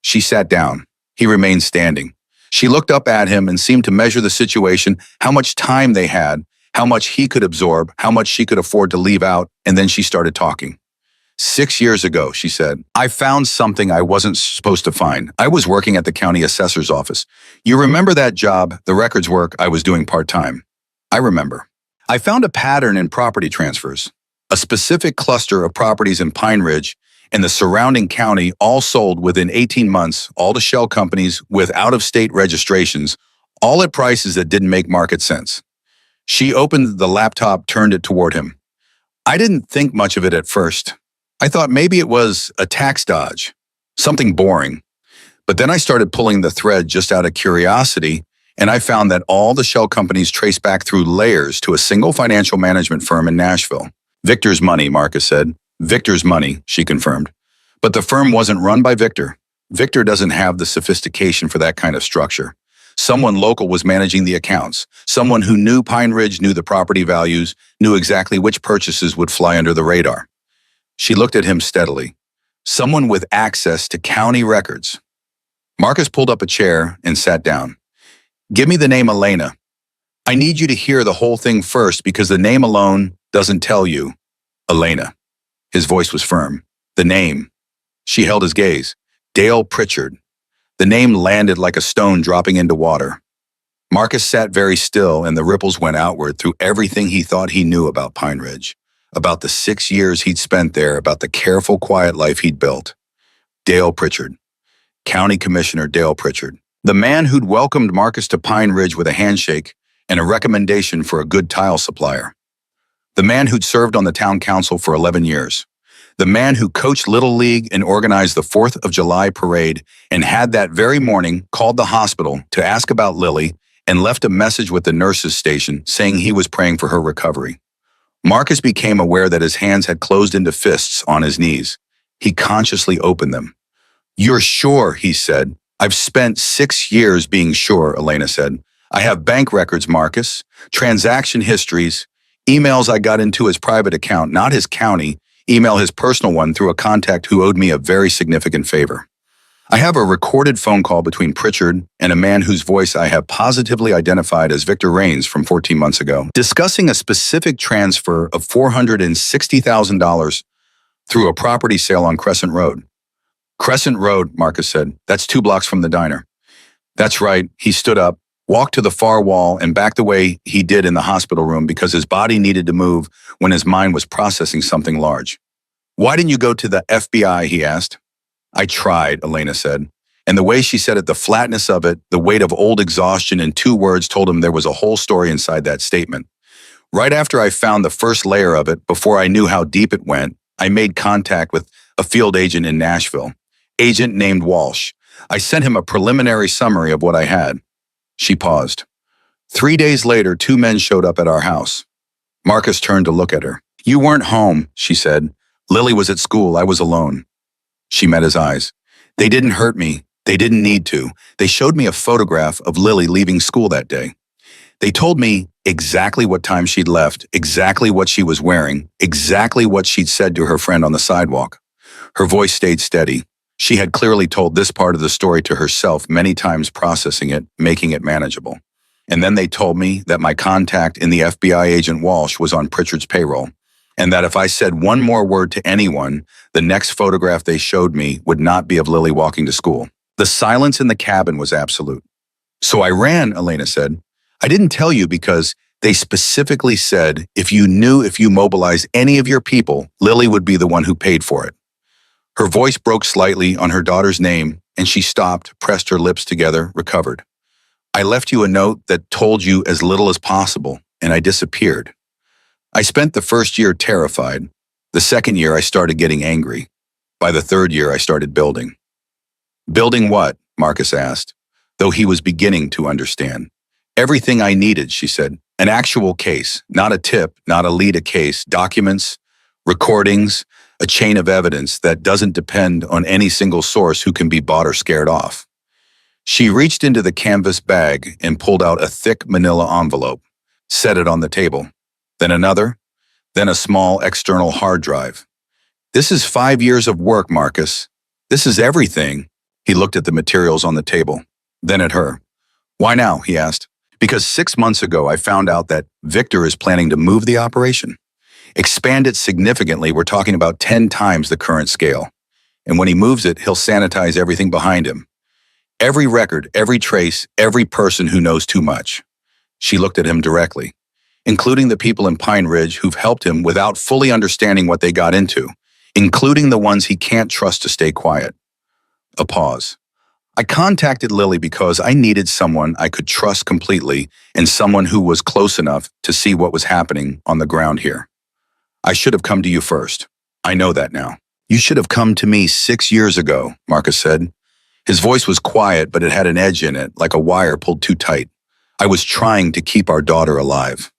She sat down. He remained standing. She looked up at him and seemed to measure the situation, how much time they had, how much he could absorb, how much she could afford to leave out, and then she started talking. "6 years ago," she said, "I found something I wasn't supposed to find. I was working at the county assessor's office. You remember that job, the records work I was doing part-time?" "I remember." "I found a pattern in property transfers. A specific cluster of properties in Pine Ridge and the surrounding county, all sold within 18 months, all to shell companies with out-of-state registrations, all at prices that didn't make market sense." She opened the laptop, turned it toward him. "I didn't think much of it at first. I thought maybe it was a tax dodge, something boring. But then I started pulling the thread just out of curiosity, and I found that all the shell companies trace back through layers to a single financial management firm in Nashville. Victor's Money," Marcus said. "Victor's Money," she confirmed. "But the firm wasn't run by Victor. Victor doesn't have the sophistication for that kind of structure. Someone local was managing the accounts. Someone who knew Pine Ridge, knew the property values, knew exactly which purchases would fly under the radar." She looked at him steadily. "Someone with access to county records." Marcus pulled up a chair and sat down. "Give me the name Elena. I need you to hear the whole thing first because the name alone doesn't tell you. Elena." His voice was firm. "The name." She held his gaze. "Dale Pritchard." The name landed like a stone dropping into water. Marcus sat very still, and the ripples went outward through everything he thought he knew about Pine Ridge, about the 6 years he'd spent there, about the careful, quiet life he'd built. Dale Pritchard. County Commissioner Dale Pritchard. The man who'd welcomed Marcus to Pine Ridge with a handshake and a recommendation for a good tile supplier. The man who'd served on the town council for 11 years. The man who coached Little League and organized the 4th of July parade and had that very morning called the hospital to ask about Lily and left a message with the nurses' station saying he was praying for her recovery. Marcus became aware that his hands had closed into fists on his knees. He consciously opened them. "You're sure," he said. "I've spent 6 years being sure," Elena said. "I have bank records, Marcus, transaction histories, emails I got into his private account, not his county, email his personal one through a contact who owed me a very significant favor. I have a recorded phone call between Pritchard and a man whose voice I have positively identified as Victor Rains from 14 months ago, discussing a specific transfer of $460,000 through a property sale on Crescent Road." "Crescent Road," Marcus said. "That's 2 blocks from the diner." "That's right." He stood up, walked to the far wall, and backed the way he did in the hospital room because his body needed to move when his mind was processing something large. "Why didn't you go to the FBI?" he asked. "I tried," Elena said. And the way she said it, the flatness of it, the weight of old exhaustion in 2 words told him there was a whole story inside that statement. "Right after I found the first layer of it, before I knew how deep it went, I made contact with a field agent in Nashville, agent named Walsh. I sent him a preliminary summary of what I had." She paused. "3 days later, 2 men showed up at our house." Marcus turned to look at her. "You weren't home," she said. "Lily was at school. I was alone." She met his eyes. "They didn't hurt me. They didn't need to. They showed me a photograph of Lily leaving school that day. They told me exactly what time she'd left, exactly what she was wearing, exactly what she'd said to her friend on the sidewalk." Her voice stayed steady. She had clearly told this part of the story to herself many times, processing it, making it manageable. "And then they told me that my contact in the FBI agent Walsh was on Pritchard's payroll, and that if I said one more word to anyone, the next photograph they showed me would not be of Lily walking to school." The silence in the cabin was absolute. "So I ran," Elena said. "I didn't tell you because they specifically said if you mobilized any of your people, Lily would be the one who paid for it." Her voice broke slightly on her daughter's name, and she stopped, pressed her lips together, recovered. "I left you a note that told you as little as possible, and I disappeared. I spent the first year terrified. The second year, I started getting angry. By the third year, I started building." "Building what?" Marcus asked, though he was beginning to understand. "Everything I needed," she said. "An actual case, not a tip, not a lead, a case, documents, recordings, a chain of evidence that doesn't depend on any single source who can be bought or scared off." She reached into the canvas bag and pulled out a thick manila envelope, set it on the table. Then another, then a small external hard drive. "This is 5 years of work, Marcus. This is everything." He looked at the materials on the table, then at her. "Why now?" he asked. "Because 6 months ago I found out that Victor is planning to move the operation. Expand it significantly. We're talking about 10 times the current scale. And when he moves it, he'll sanitize everything behind him. Every record, every trace, every person who knows too much." She looked at him directly, "Including the people in Pine Ridge who've helped him without fully understanding what they got into, including the ones he can't trust to stay quiet." A pause. "I contacted Lily because I needed someone I could trust completely and someone who was close enough to see what was happening on the ground here. I should have come to you first. I know that now." "You should have come to me 6 years ago," Marcus said. His voice was quiet, but it had an edge in it, like a wire pulled too tight. "I was trying to keep our daughter alive.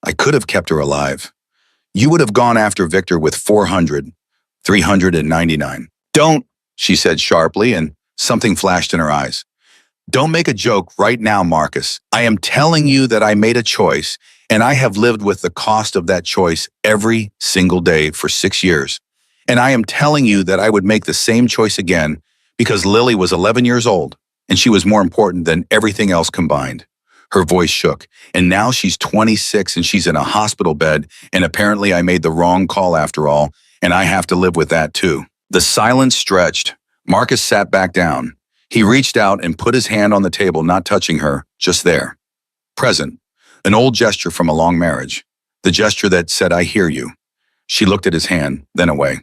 I could have kept her alive. You would have gone after Victor with 400, 399. "Don't," she said sharply, and something flashed in her eyes. "Don't make a joke right now, Marcus. I am telling you that I made a choice, and I have lived with the cost of that choice every single day for 6 years. And I am telling you that I would make the same choice again because Lily was 11 years old, and she was more important than everything else combined." Her voice shook. "And now she's 26 and she's in a hospital bed, and apparently I made the wrong call after all, and I have to live with that too." The silence stretched. Marcus sat back down. He reached out and put his hand on the table, not touching her, just there. Present. An old gesture from a long marriage. The gesture that said, "I hear you." She looked at his hand, then away.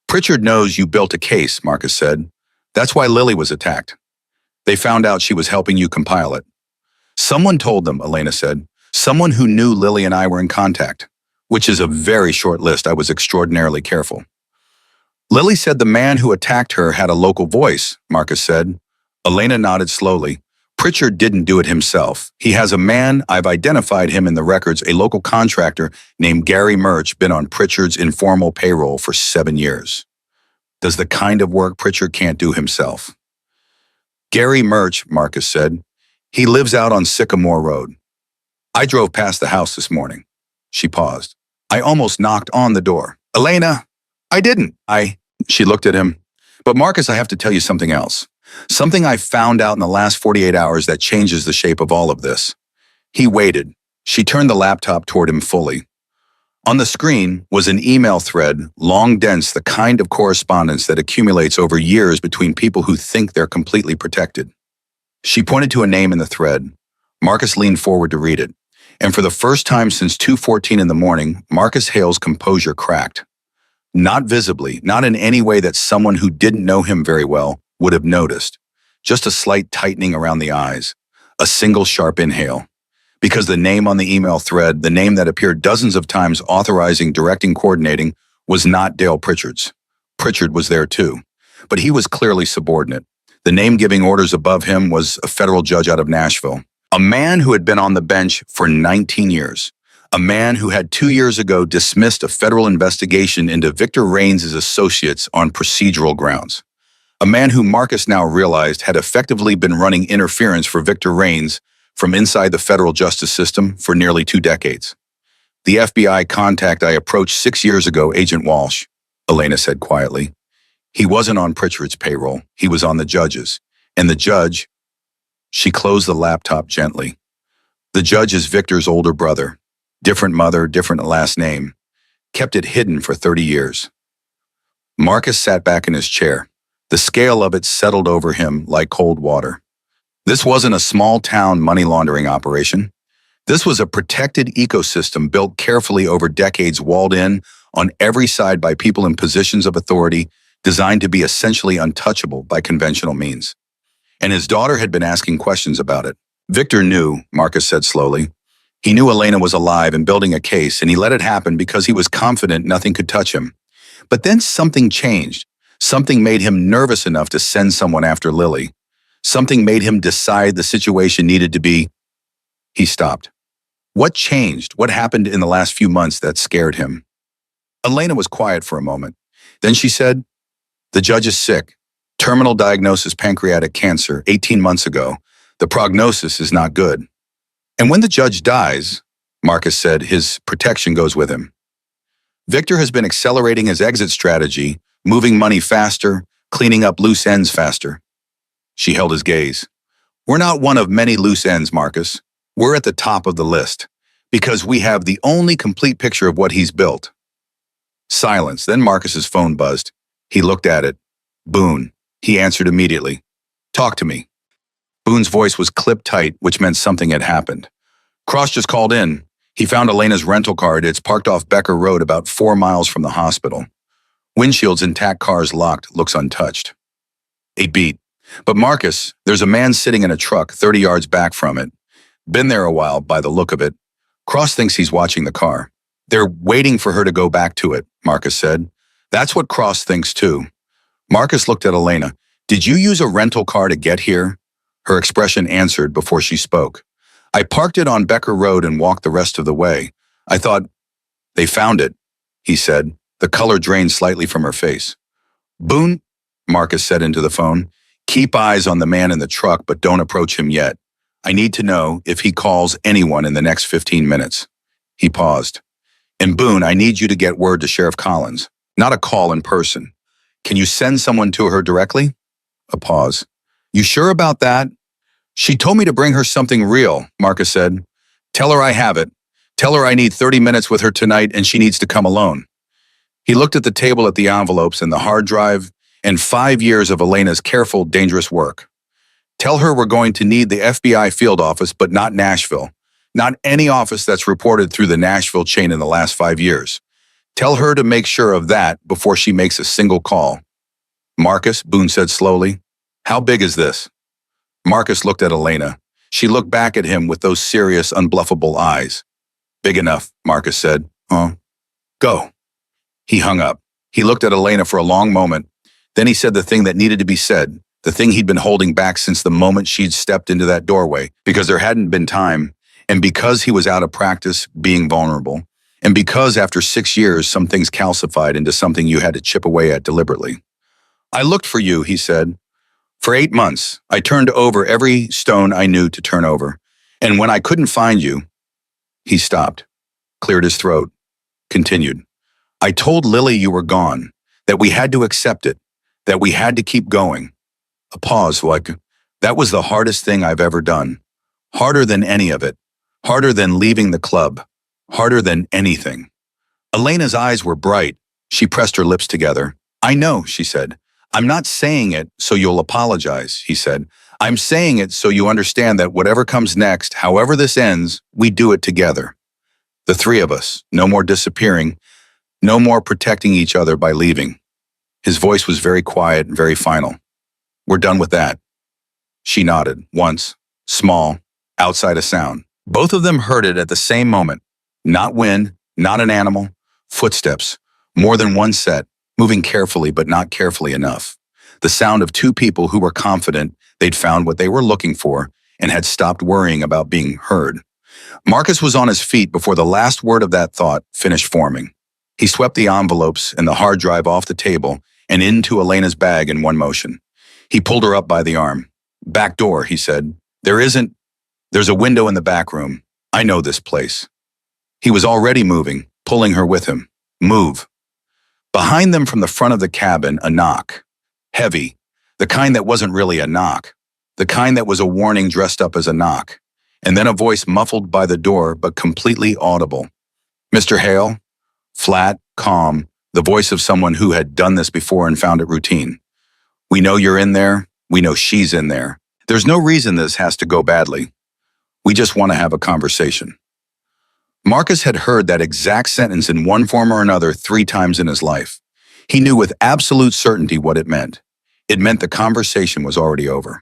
"Pritchard knows you built a case," Marcus said. "That's why Lily was attacked. They found out she was helping you compile it." "Someone told them," Elena said. "Someone who knew Lily and I were in contact, which is a very short list. I was extraordinarily careful." "Lily said the man who attacked her had a local voice," Marcus said. Elena nodded slowly. "Pritchard didn't do it himself. He has a man, I've identified him in the records, a local contractor named Gary Murch, been on Pritchard's informal payroll for 7 years. does the kind of work Pritchard can't do himself. Gary Murch, Marcus said. He lives out on Sycamore Road. I drove past the house this morning. She paused. I almost knocked on the door. Elena, I didn't. She looked at him. But Marcus, I have to tell you something else. Something I found out in the last 48 hours that changes the shape of all of this. He waited. She turned the laptop toward him fully. On the screen was an email thread, long, dense, the kind of correspondence that accumulates over years between people who think they're completely protected. She pointed to a name in the thread. Marcus leaned forward to read it. And for the first time since 2:14 in the morning, Marcus Hale's composure cracked. Not visibly, not in any way that someone who didn't know him very well would have noticed. Just a slight tightening around the eyes. A single sharp inhale. Because the name on the email thread, the name that appeared dozens of times authorizing, directing, coordinating, was not Dale Pritchard's. Pritchard was there too. But he was clearly subordinate. The name giving orders above him was a federal judge out of Nashville. A man who had been on the bench for 19 years. A man who had 2 years ago dismissed a federal investigation into Victor Reigns' associates on procedural grounds. A man who Marcus now realized had effectively been running interference for Victor Reigns from inside the federal justice system for nearly 2 decades. The FBI contact I approached 6 years ago, Agent Walsh, Elena said quietly. He wasn't on Pritchard's payroll. He was on the judge's. And the judge, she closed the laptop gently. The judge is Victor's older brother. Different mother, different last name. Kept it hidden for 30 years. Marcus sat back in his chair. The scale of it settled over him like cold water. This wasn't a small-town money laundering operation. This was a protected ecosystem built carefully over decades, walled in on every side by people in positions of authority, designed to be essentially untouchable by conventional means. And his daughter had been asking questions about it. Victor knew, Marcus said slowly. He knew Elena was alive and building a case, and he let it happen because he was confident nothing could touch him. But then something changed. Something made him nervous enough to send someone after Lily. Something made him decide the situation needed to be... He stopped. What changed? What happened in the last few months that scared him? Elena was quiet for a moment. Then she said, the judge is sick. Terminal diagnosis pancreatic cancer 18 months ago. The prognosis is not good. And when the judge dies, Marcus said, his protection goes with him. Victor has been accelerating his exit strategy, moving money faster, cleaning up loose ends faster. She held his gaze. We're not one of many loose ends, Marcus. We're at the top of the list, because we have the only complete picture of what he's built. Silence. Then Marcus's phone buzzed. He looked at it. Boone. He answered immediately. Talk to me. Boone's voice was clipped tight, which meant something had happened. Cross just called in. He found Elena's rental car. It's parked off Becker Road about 4 miles from the hospital. Windshields intact, cars locked, looks untouched. A beat. But Marcus, there's a man sitting in a truck 30 yards back from it. Been there a while by the look of it. Cross thinks he's watching the car. They're waiting for her to go back to it, Marcus said. That's what Cross thinks too. Marcus looked at Elena. Did you use a rental car to get here? Her expression answered before she spoke. I parked it on Becker Road and walked the rest of the way. I thought, they found it, he said. The color drained slightly from her face. Boone, Marcus said into the phone, keep eyes on the man in the truck, but don't approach him yet. I need to know if he calls anyone in the next 15 minutes. He paused. And Boone, I need you to get word to Sheriff Collins, not a call in person. Can you send someone to her directly? A pause. You sure about that? She told me to bring her something real, Marcus said. Tell her I have it. Tell her I need 30 minutes with her tonight and she needs to come alone. He looked at the table, at the envelopes and the hard drive, and 5 years of Elena's careful, dangerous work. Tell her we're going to need the FBI field office, but not Nashville. Not any office that's reported through the Nashville chain in the last 5 years. Tell her to make sure of that before she makes a single call. Marcus, Boone said slowly, how big is this? Marcus looked at Elena. She looked back at him with those serious, unbluffable eyes. Big enough, Marcus said. Go. He hung up. He looked at Elena for a long moment. Then he said the thing that needed to be said, the thing he'd been holding back since the moment she'd stepped into that doorway, because there hadn't been time, and because he was out of practice being vulnerable, and because after 6 years some things calcified into something you had to chip away at deliberately. I looked for you, he said. For 8 months, I turned over every stone I knew to turn over. And when I couldn't find you, he stopped, cleared his throat, continued. I told Lily you were gone, that we had to accept it, that we had to keep going. A pause, like, that was the hardest thing I've ever done. Harder than any of it. Harder than leaving the club. Harder than anything. Elena's eyes were bright. She pressed her lips together. I know, she said. I'm not saying it so you'll apologize, he said. I'm saying it so you understand that whatever comes next, however this ends, we do it together. The three of us, no more disappearing, no more protecting each other by leaving. His voice was very quiet and very final. We're done with that. She nodded, once, small, outside a sound. Both of them heard it at the same moment. Not wind, not an animal, footsteps, more than one set, moving carefully but not carefully enough. The sound of two people who were confident they'd found what they were looking for and had stopped worrying about being heard. Marcus was on his feet before the last word of that thought finished forming. He swept the envelopes and the hard drive off the table and into Elena's bag in one motion. He pulled her up by the arm. Back door, he said. There's a window in the back room. I know this place. He was already moving, pulling her with him. Move. Behind them from the front of the cabin, a knock. Heavy. The kind that wasn't really a knock. The kind that was a warning dressed up as a knock. And then a voice muffled by the door but completely audible. Mr. Hale? Flat, calm, the voice of someone who had done this before and found it routine. We know you're in there. We know she's in there. There's no reason this has to go badly. We just want to have a conversation. Marcus had heard that exact sentence in one form or another 3 times in his life. He knew with absolute certainty what it meant. It meant the conversation was already over.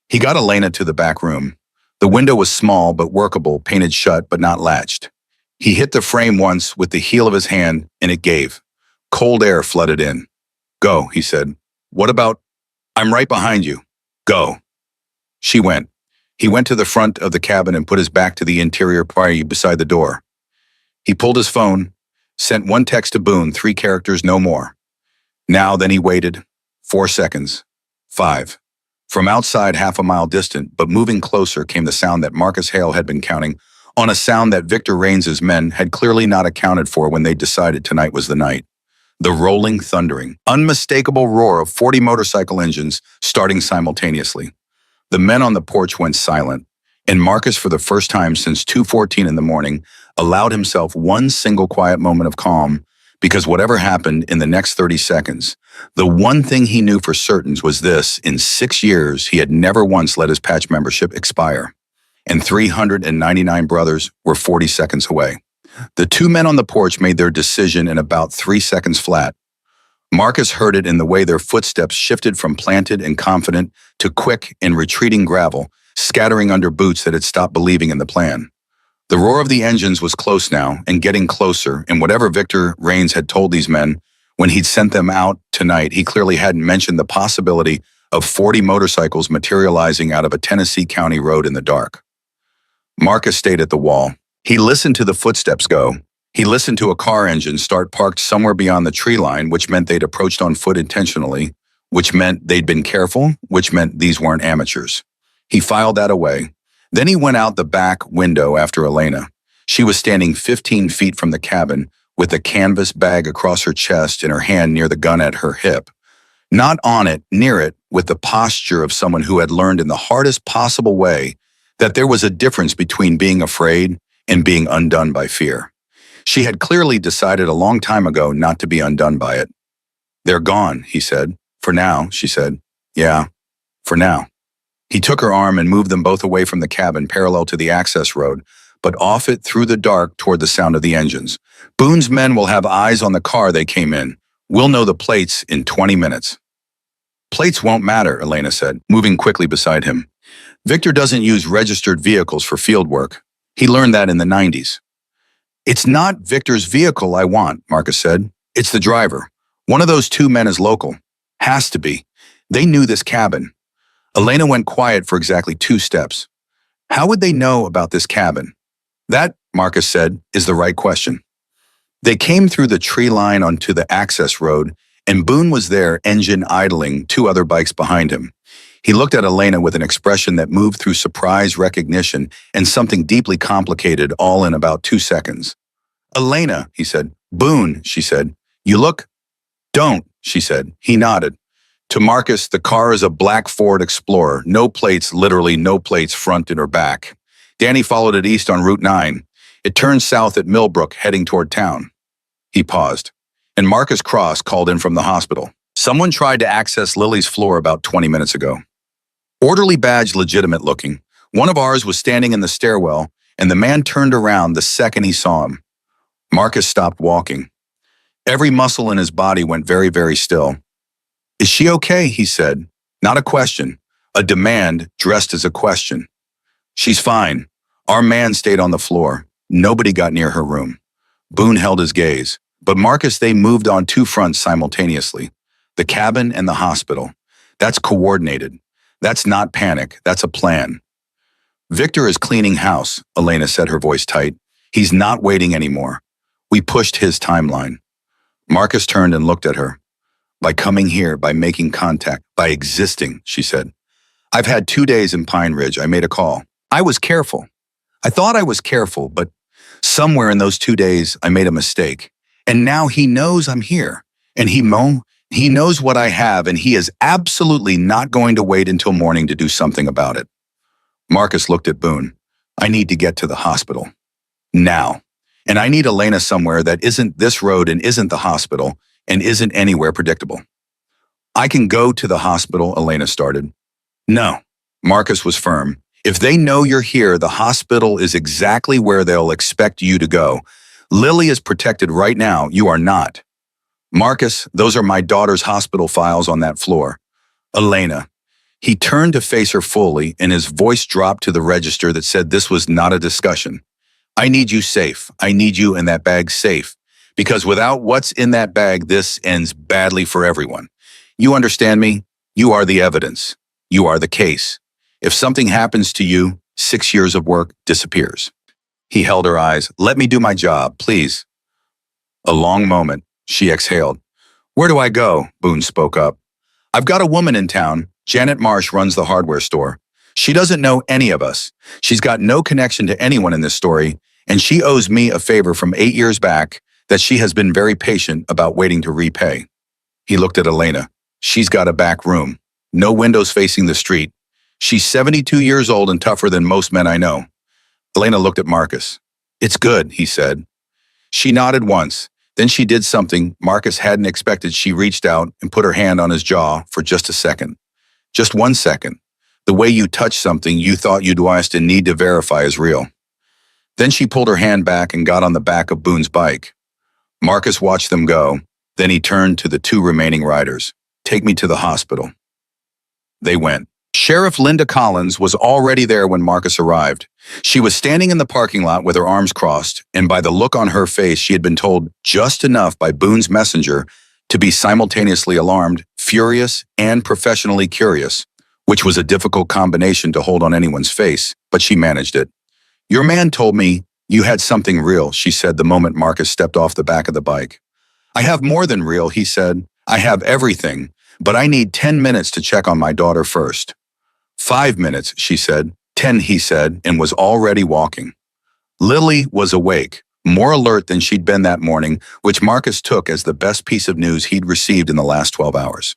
He got Elena to the back room. The window was small but workable, painted shut but not latched. He hit the frame once with the heel of his hand, and it gave. Cold air flooded in. Go, he said. What about? I'm right behind you. Go. She went. He went to the front of the cabin and put his back to the interior party beside the door. He pulled his phone, sent one text to Boone, 3 characters, no more. Now, then he waited. 4 seconds. 5. From outside, half a mile distant, but moving closer, came the sound that Marcus Hale had been counting on, a sound that Victor Raines's men had clearly not accounted for when they decided tonight was the night. The rolling, thundering, unmistakable roar of 40 motorcycle engines starting simultaneously. The men on the porch went silent, and Marcus, for the first time since 2:14 in the morning, allowed himself one single quiet moment of calm, because whatever happened in the next 30 seconds, the one thing he knew for certain was this: in 6 years, he had never once let his patch membership expire. And 399 brothers were 40 seconds away. The 2 men on the porch made their decision in about 3 seconds flat. Marcus heard it in the way their footsteps shifted from planted and confident to quick and retreating gravel, scattering under boots that had stopped believing in the plan. The roar of the engines was close now and getting closer, and whatever Victor Raines had told these men when he'd sent them out tonight, he clearly hadn't mentioned the possibility of 40 motorcycles materializing out of a Tennessee County road in the dark. Marcus stayed at the wall. He listened to the footsteps go. He listened to a car engine start parked somewhere beyond the tree line, which meant they'd approached on foot intentionally, which meant they'd been careful, which meant these weren't amateurs. He filed that away. Then he went out the back window after Elena. She was standing 15 feet from the cabin with a canvas bag across her chest and her hand near the gun at her hip. Not on it, near it, with the posture of someone who had learned in the hardest possible way that there was a difference between being afraid and being undone by fear. She had clearly decided a long time ago not to be undone by it. They're gone, he said. For now, she said. Yeah, for now. He took her arm and moved them both away from the cabin parallel to the access road, but off it through the dark toward the sound of the engines. Boone's men will have eyes on the car they came in. We'll know the plates in 20 minutes. Plates won't matter, Elena said, moving quickly beside him. Victor doesn't use registered vehicles for field work. He learned that in the 90s. It's not Victor's vehicle I want, Marcus said. It's the driver. One of those 2 men is local. Has to be. They knew this cabin. Elena went quiet for exactly 2 steps. How would they know about this cabin? That, Marcus said, is the right question. They came through the tree line onto the access road And Boone was there, engine idling, two other bikes behind him. He looked at Elena with an expression that moved through surprise, recognition, and something deeply complicated all in about 2 seconds. Elena, he said. Boone, she said. You look? Don't, she said. He nodded. To Marcus, the car is a black Ford Explorer. No plates, literally no plates front or back. Danny followed it east on Route 9. It turned south at Millbrook, heading toward town. He paused. And Marcus Cross called in from the hospital. Someone tried to access Lily's floor about 20 minutes ago. Orderly badge, legitimate looking. One of ours was standing in the stairwell, and the man turned around the second he saw him. Marcus stopped walking. Every muscle in his body went very, very still. Is she okay? He said. Not a question. A demand dressed as a question. She's fine. Our man stayed on the floor. Nobody got near her room. Boone held his gaze. But Marcus, they moved on two fronts simultaneously. The cabin and the hospital. That's coordinated. That's not panic. That's a plan. Victor is cleaning house, Elena said, her voice tight. He's not waiting anymore. We pushed his timeline. Marcus turned and looked at her. By coming here, by making contact, by existing, she said. I've had 2 days in Pine Ridge. I made a call. I was careful. I thought I was careful, but somewhere in those 2 days, I made a mistake. And now he knows I'm here. And he knows what I have, and he is absolutely not going to wait until morning to do something about it. Marcus looked at Boone. I need to get to the hospital. Now. And I need Elena somewhere that isn't this road and isn't the hospital and isn't anywhere predictable. I can go to the hospital, Elena started. No. Marcus was firm. If they know you're here, the hospital is exactly where they'll expect you to go. Lily is protected right now. You are not. Marcus, those are my daughter's hospital files on that floor. Elena. He turned to face her fully, and his voice dropped to the register that said this was not a discussion. I need you safe. I need you in that bag safe. Because without what's in that bag, this ends badly for everyone. You understand me? You are the evidence. You are the case. If something happens to you, 6 years of work disappears. He held her eyes. Let me do my job, please. A long moment. She exhaled. Where do I go? Boone spoke up. I've got a woman in town. Janet Marsh runs the hardware store. She doesn't know any of us. She's got no connection to anyone in this story, and she owes me a favor from 8 years back that she has been very patient about waiting to repay. He looked at Elena. She's got a back room. No windows facing the street. She's 72 years old and tougher than most men I know. Elena looked at Marcus. It's good, he said. She nodded once. Then she did something Marcus hadn't expected. She reached out and put her hand on his jaw for just a second. Just 1 second. The way you touch something you thought you'd watched and need to verify is real. Then she pulled her hand back and got on the back of Boone's bike. Marcus watched them go. Then he turned to the 2 remaining riders. Take me to the hospital. They went. Sheriff Linda Collins was already there when Marcus arrived. She was standing in the parking lot with her arms crossed, and by the look on her face, she had been told just enough by Boone's messenger to be simultaneously alarmed, furious, and professionally curious, which was a difficult combination to hold on anyone's face, but she managed it. Your man told me you had something real, she said the moment Marcus stepped off the back of the bike. I have more than real, he said. I have everything, but I need 10 minutes to check on my daughter first. 5 minutes, she said. 10, he said, and was already walking. Lily was awake, more alert than she'd been that morning, which Marcus took as the best piece of news he'd received in the last 12 hours.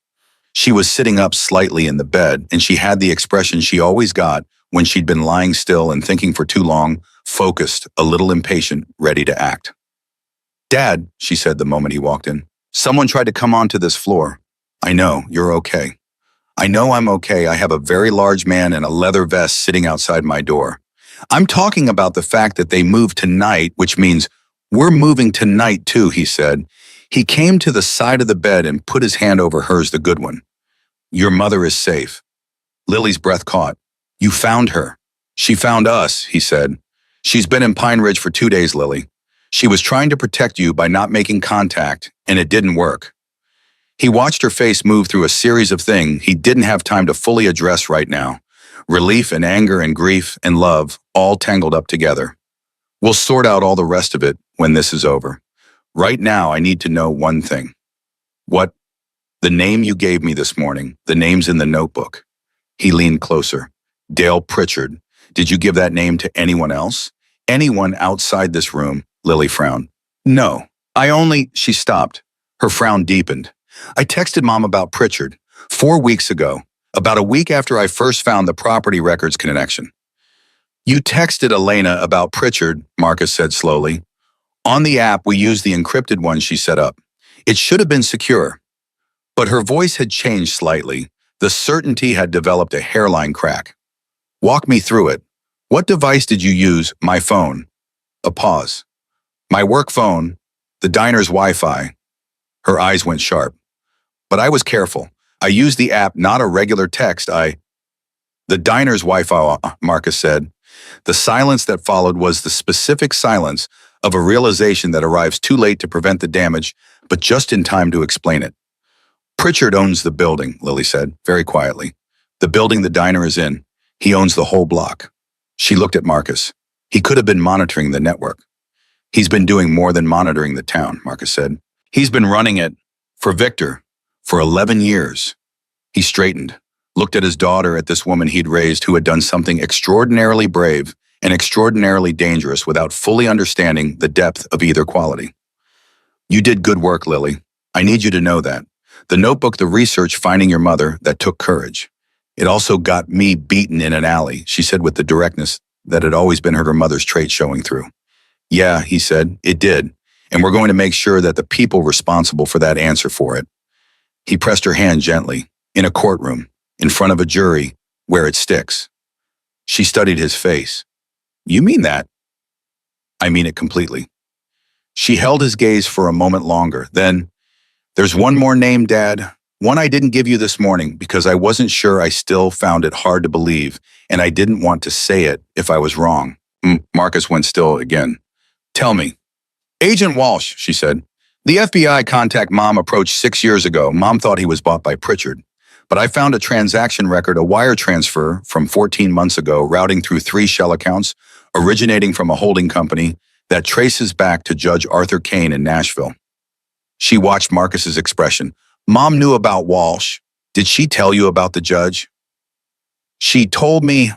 She was sitting up slightly in the bed, and she had the expression she always got when she'd been lying still and thinking for too long, focused, a little impatient, ready to act. Dad, she said the moment he walked in, someone tried to come onto this floor. I know, you're okay. I know I'm okay. I have a very large man in a leather vest sitting outside my door. I'm talking about the fact that they moved tonight, which means we're moving tonight too, he said. He came to the side of the bed and put his hand over hers, the good one. Your mother is safe. Lily's breath caught. You found her. She found us, he said. She's been in Pine Ridge for 2 days, Lily. She was trying to protect you by not making contact, and it didn't work. He watched her face move through a series of things he didn't have time to fully address right now. Relief and anger and grief and love all tangled up together. We'll sort out all the rest of it when this is over. Right now, I need to know one thing. What? The name you gave me this morning, the name's in the notebook. He leaned closer. Dale Pritchard. Did you give that name to anyone else? Anyone outside this room? Lily frowned. No. She stopped. Her frown deepened. I texted Mom about Pritchard 4 weeks ago, about a week after I first found the property records connection. You texted Elena about Pritchard, Marcus said slowly. On the app, we used the encrypted one she set up. It should have been secure. But her voice had changed slightly. The certainty had developed a hairline crack. Walk me through it. What device did you use? My phone. A pause. My work phone. The diner's Wi-Fi. Her eyes went sharp. But I was careful. I used the app, not a regular text. The diner's Wi-Fi, Marcus said. The silence that followed was the specific silence of a realization that arrives too late to prevent the damage, but just in time to explain it. Pritchard owns the building, Lily said, very quietly. The building the diner is in. He owns the whole block. She looked at Marcus. He could have been monitoring the network. He's been doing more than monitoring the town, Marcus said. He's been running it for Victor for 11 years. He straightened, looked at his daughter, at this woman he'd raised who had done something extraordinarily brave and extraordinarily dangerous without fully understanding the depth of either quality. You did good work, Lily. I need you to know that. The notebook, the research, finding your mother, that took courage. It also got me beaten in an alley, she said with the directness that had always been her mother's trait showing through. Yeah, he said, it did. And we're going to make sure that the people responsible for that answer for it. He pressed her hand gently, in a courtroom, in front of a jury, where it sticks. She studied his face. You mean that? I mean it completely. She held his gaze for a moment longer, then, there's one more name, Dad. One I didn't give you this morning because I wasn't sure. I still found it hard to believe, and I didn't want to say it if I was wrong. Marcus went still again. Tell me. Agent Walsh, she said. The FBI contact Mom approached 6 years ago. Mom thought he was bought by Pritchard. But I found a transaction record, a wire transfer from 14 months ago, routing through 3 shell accounts, originating from a holding company that traces back to Judge Arthur Kane in Nashville. She watched Marcus's expression. Mom knew about Walsh. Did she tell you about the judge? She told me,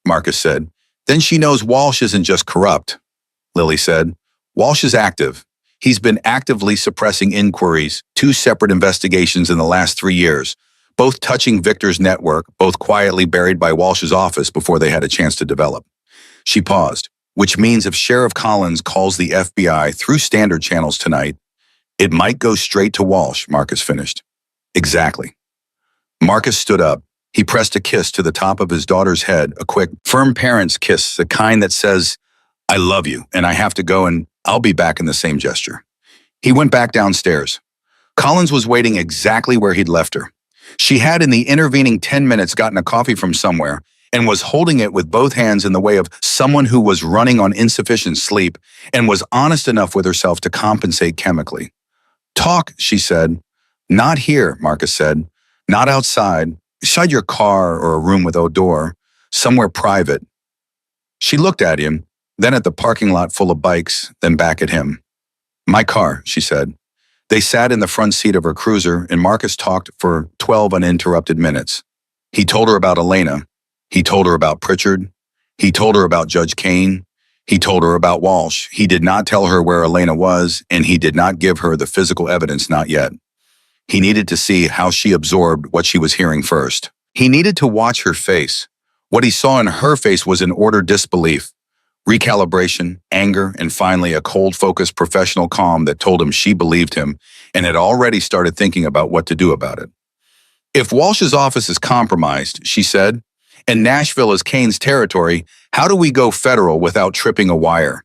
Marcus said. Then she knows Walsh isn't just corrupt, Lily said. Walsh is active. He's been actively suppressing inquiries, 2 separate investigations in the last 3 years, both touching Victor's network, both quietly buried by Walsh's office before they had a chance to develop. She paused, which means if Sheriff Collins calls the FBI through standard channels tonight, it might go straight to Walsh, Marcus finished. Exactly. Marcus stood up. He pressed a kiss to the top of his daughter's head, a quick, firm parent's kiss, the kind that says, I love you, and I have to go, and I'll be back, in the same gesture. He went back downstairs. Collins was waiting exactly where he'd left her. She had, in the intervening 10 minutes, gotten a coffee from somewhere and was holding it with both hands in the way of someone who was running on insufficient sleep and was honest enough with herself to compensate chemically. Talk, she said. Not here, Marcus said. Not outside. Inside your car or a room with a door. Somewhere private. She looked at him, then at the parking lot full of bikes, then back at him. My car, she said. They sat in the front seat of her cruiser, and Marcus talked for 12 uninterrupted minutes. He told her about Elena. He told her about Pritchard. He told her about Judge Kane. He told her about Walsh. He did not tell her where Elena was, and he did not give her the physical evidence, not yet. He needed to see how she absorbed what she was hearing first. He needed to watch her face. What he saw in her face was an ordered disbelief, recalibration, anger, and finally a cold, focused, professional calm that told him she believed him and had already started thinking about what to do about it. If Walsh's office is compromised, she said, and Nashville is Kane's territory, how do we go federal without tripping a wire?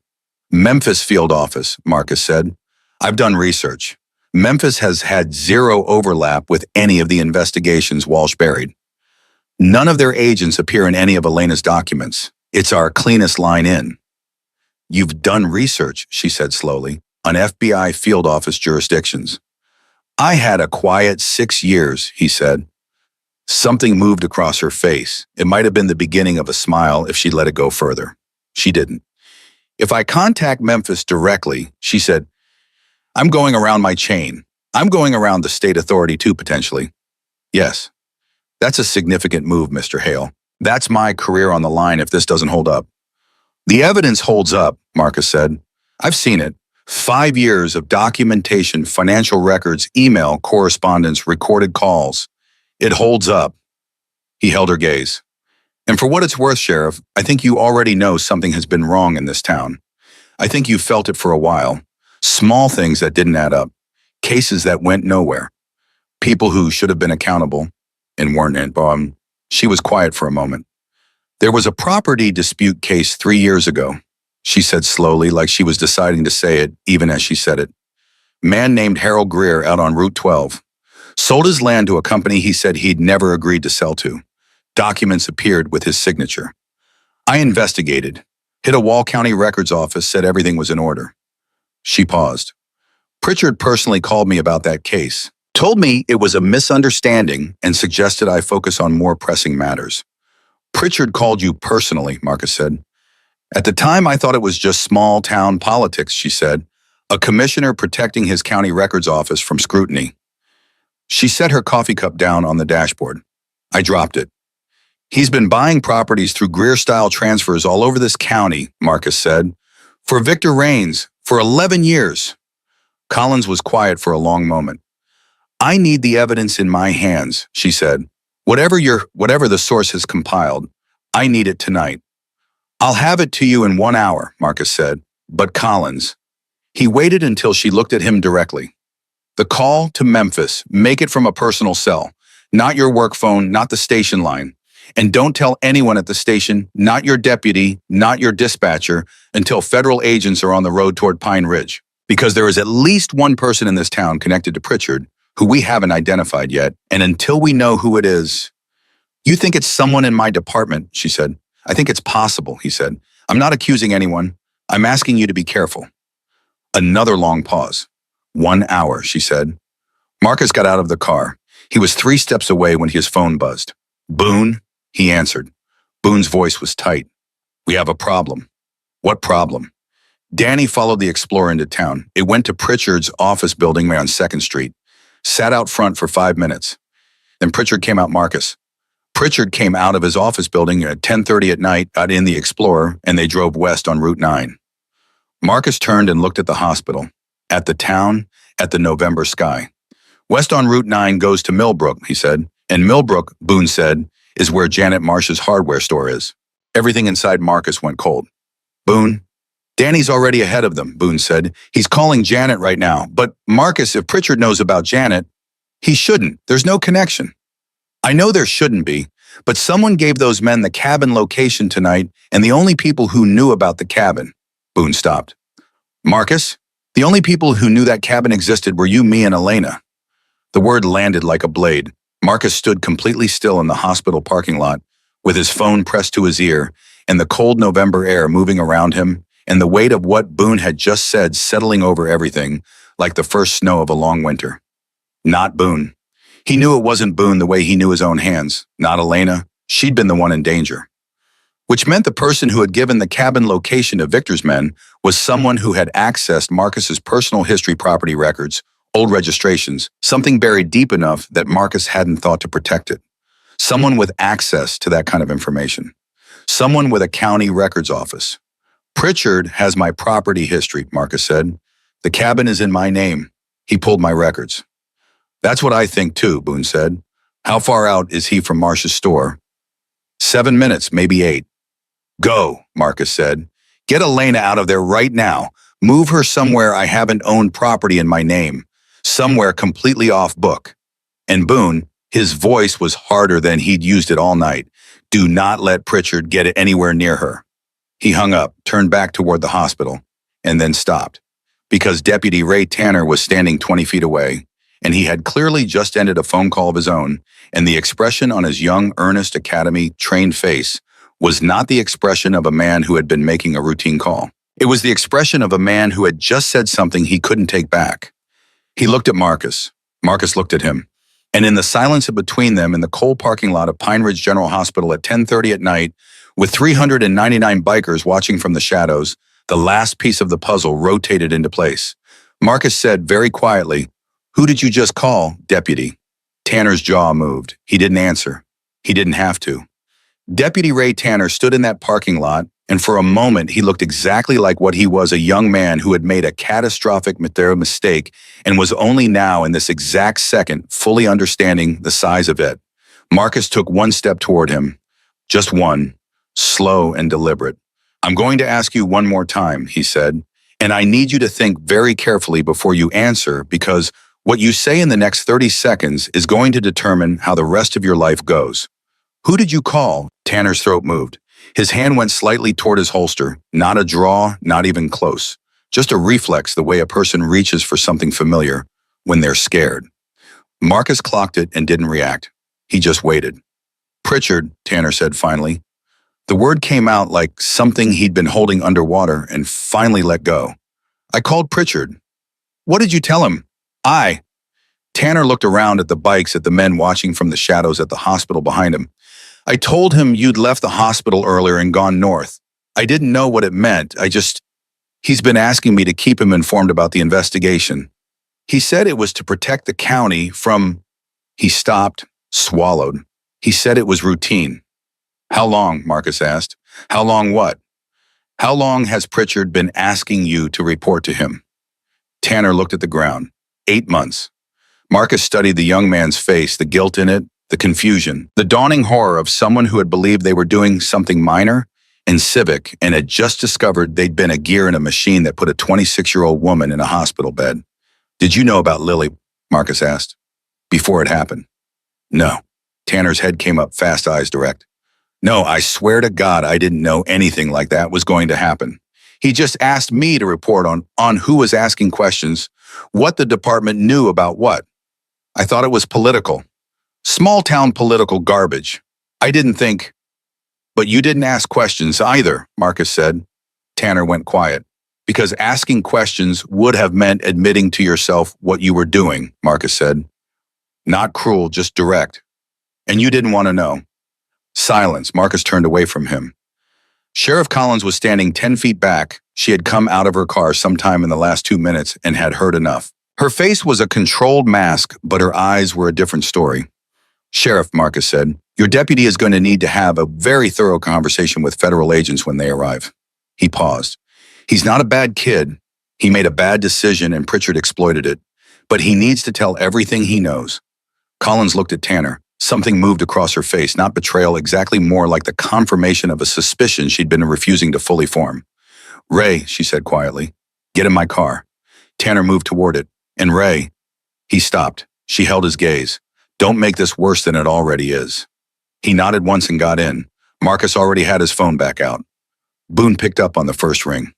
Memphis field office, Marcus said. I've done research. Memphis has had 0 overlap with any of the investigations Walsh buried. None of their agents appear in any of Elena's documents. It's our cleanest line in. You've done research, she said slowly, on FBI field office jurisdictions. I had a quiet 6 years, he said. Something moved across her face. It might have been the beginning of a smile if she'd let it go further. She didn't. If I contact Memphis directly, she said, I'm going around my chain. I'm going around the state authority too, potentially. Yes, that's a significant move, Mr. Hale. That's my career on the line if this doesn't hold up. The evidence holds up, Marcus said. I've seen it. 5 years of documentation, financial records, email, correspondence, recorded calls. It holds up. He held her gaze. And for what it's worth, Sheriff, I think you already know something has been wrong in this town. I think you felt it for a while. Small things that didn't add up. Cases that went nowhere. People who should have been accountable and weren't. She was quiet for a moment. There was a property dispute case 3 years ago, she said slowly, like she was deciding to say it even as she said it. Man named Harold Greer out on Route 12. Sold his land to a company he said he'd never agreed to sell to. Documents appeared with his signature. I investigated. Hit a Wall County Records office, said everything was in order. She paused. Pritchard personally called me about that case. Told me it was a misunderstanding and suggested I focus on more pressing matters. Pritchard called you personally, Marcus said. At the time, I thought it was just small-town politics, she said. A commissioner protecting his county records office from scrutiny. She set her coffee cup down on the dashboard. I dropped it. He's been buying properties through Greer-style transfers all over this county, Marcus said. For Victor Raines, for 11 years. Collins was quiet for a long moment. I need the evidence in my hands, she said. Whatever the source has compiled, I need it tonight. I'll have it to you in 1 hour, Marcus said. But Collins. He waited until she looked at him directly. The call to Memphis, make it from a personal cell. Not your work phone, not the station line. And don't tell anyone at the station, not your deputy, not your dispatcher, until federal agents are on the road toward Pine Ridge. Because there is at least one person in this town connected to Pritchard who we haven't identified yet, and until we know who it is... You think it's someone in my department, she said. I think it's possible, he said. I'm not accusing anyone. I'm asking you to be careful. Another long pause. 1 hour, she said. Marcus got out of the car. He was 3 steps away when his phone buzzed. Boone, he answered. Boone's voice was tight. We have a problem. What problem? Danny followed the Explorer into town. It went to Pritchard's office building on 2nd Street. Sat out front for 5 minutes. Then Pritchard came out Marcus. Pritchard came out of his office building at 10:30 at night, got in the Explorer, and they drove west on Route 9. Marcus turned and looked at the hospital, at the town, at the November sky. West on Route 9 goes to Millbrook, he said, and Millbrook, Boone said, is where Janet Marsh's hardware store is. Everything inside Marcus went cold. Boone, Danny's already ahead of them, Boone said. He's calling Janet right now. But Marcus, if Pritchard knows about Janet, he shouldn't. There's no connection. I know there shouldn't be, but someone gave those men the cabin location tonight, and the only people who knew about the cabin. Boone stopped. Marcus, the only people who knew that cabin existed were you, me, and Elena. The word landed like a blade. Marcus stood completely still in the hospital parking lot, with his phone pressed to his ear, and the cold November air moving around him, and the weight of what Boone had just said settling over everything, like the first snow of a long winter. Not Boone. He knew it wasn't Boone the way he knew his own hands. Not Elena. She'd been the one in danger. Which meant the person who had given the cabin location to Victor's men was someone who had accessed Marcus's personal history property records, old registrations, something buried deep enough that Marcus hadn't thought to protect it. Someone with access to that kind of information. Someone with a county records office. Pritchard has my property history, Marcus said. The cabin is in my name. He pulled my records. That's what I think too, Boone said. How far out is he from Marsh's store? 7 minutes, maybe 8. Go, Marcus said. Get Elena out of there right now. Move her somewhere I haven't owned property in my name. Somewhere completely off book. And Boone, his voice was harder than he'd used it all night. Do not let Pritchard get it anywhere near her. He hung up, turned back toward the hospital, and then stopped. Because Deputy Ray Tanner was standing 20 feet away, and he had clearly just ended a phone call of his own, and the expression on his young, earnest academy-trained face was not the expression of a man who had been making a routine call. It was the expression of a man who had just said something he couldn't take back. He looked at Marcus. Marcus looked at him. And in the silence between them in the cold parking lot of Pine Ridge General Hospital at 10:30 at night, with 399 bikers watching from the shadows, the last piece of the puzzle rotated into place. Marcus said very quietly, Who did you just call, Deputy? Tanner's jaw moved. He didn't answer. He didn't have to. Deputy Ray Tanner stood in that parking lot, and for a moment he looked exactly like what he was, a young man who had made a catastrophic mistake and was only now, in this exact second, fully understanding the size of it. Marcus took one step toward him. Just one, slow and deliberate. I'm going to ask you one more time, he said, and I need you to think very carefully before you answer, because what you say in the next 30 seconds is going to determine how the rest of your life goes. Who did you call? Tanner's throat moved. His hand went slightly toward his holster. Not a draw, not even close. Just a reflex, the way a person reaches for something familiar when they're scared. Marcus clocked it and didn't react. He just waited. Pritchard, Tanner said finally. The word came out like something he'd been holding underwater and finally let go. I called Pritchard. What did you tell him? Tanner looked around at the bikes, at the men watching from the shadows at the hospital behind him. I told him you'd left the hospital earlier and gone north. I didn't know what it meant. He's been asking me to keep him informed about the investigation. He said it was to protect the county from... He stopped, swallowed. He said it was routine. How long? Marcus asked. How long what? How long has Pritchard been asking you to report to him? Tanner looked at the ground. 8 months. Marcus studied the young man's face, the guilt in it, the confusion, the dawning horror of someone who had believed they were doing something minor and civic and had just discovered they'd been a gear in a machine that put a 26-year-old woman in a hospital bed. Did you know about Lily? Marcus asked. Before it happened. No. Tanner's head came up, fast, eyes direct. No, I swear to God I didn't know anything like that was going to happen. He just asked me to report on who was asking questions, what the department knew about what. I thought it was political. Small-town political garbage. I didn't think... But you didn't ask questions either, Marcus said. Tanner went quiet. Because asking questions would have meant admitting to yourself what you were doing, Marcus said. Not cruel, just direct. And you didn't want to know. Silence. Marcus turned away from him. Sheriff Collins was standing 10 feet back. She had come out of her car sometime in the last 2 minutes and had heard enough. Her face was a controlled mask, but her eyes were a different story. Sheriff, Marcus said, your deputy is going to need to have a very thorough conversation with federal agents when they arrive. He paused. He's not a bad kid. He made a bad decision and Pritchard exploited it. But he needs to tell everything he knows. Collins looked at Tanner. Something moved across her face, not betrayal, exactly more like the confirmation of a suspicion she'd been refusing to fully form. Ray, she said quietly, get in my car. Tanner moved toward it. And Ray, he stopped. She held his gaze. Don't make this worse than it already is. He nodded once and got in. Marcus already had his phone back out. Boone picked up on the first ring.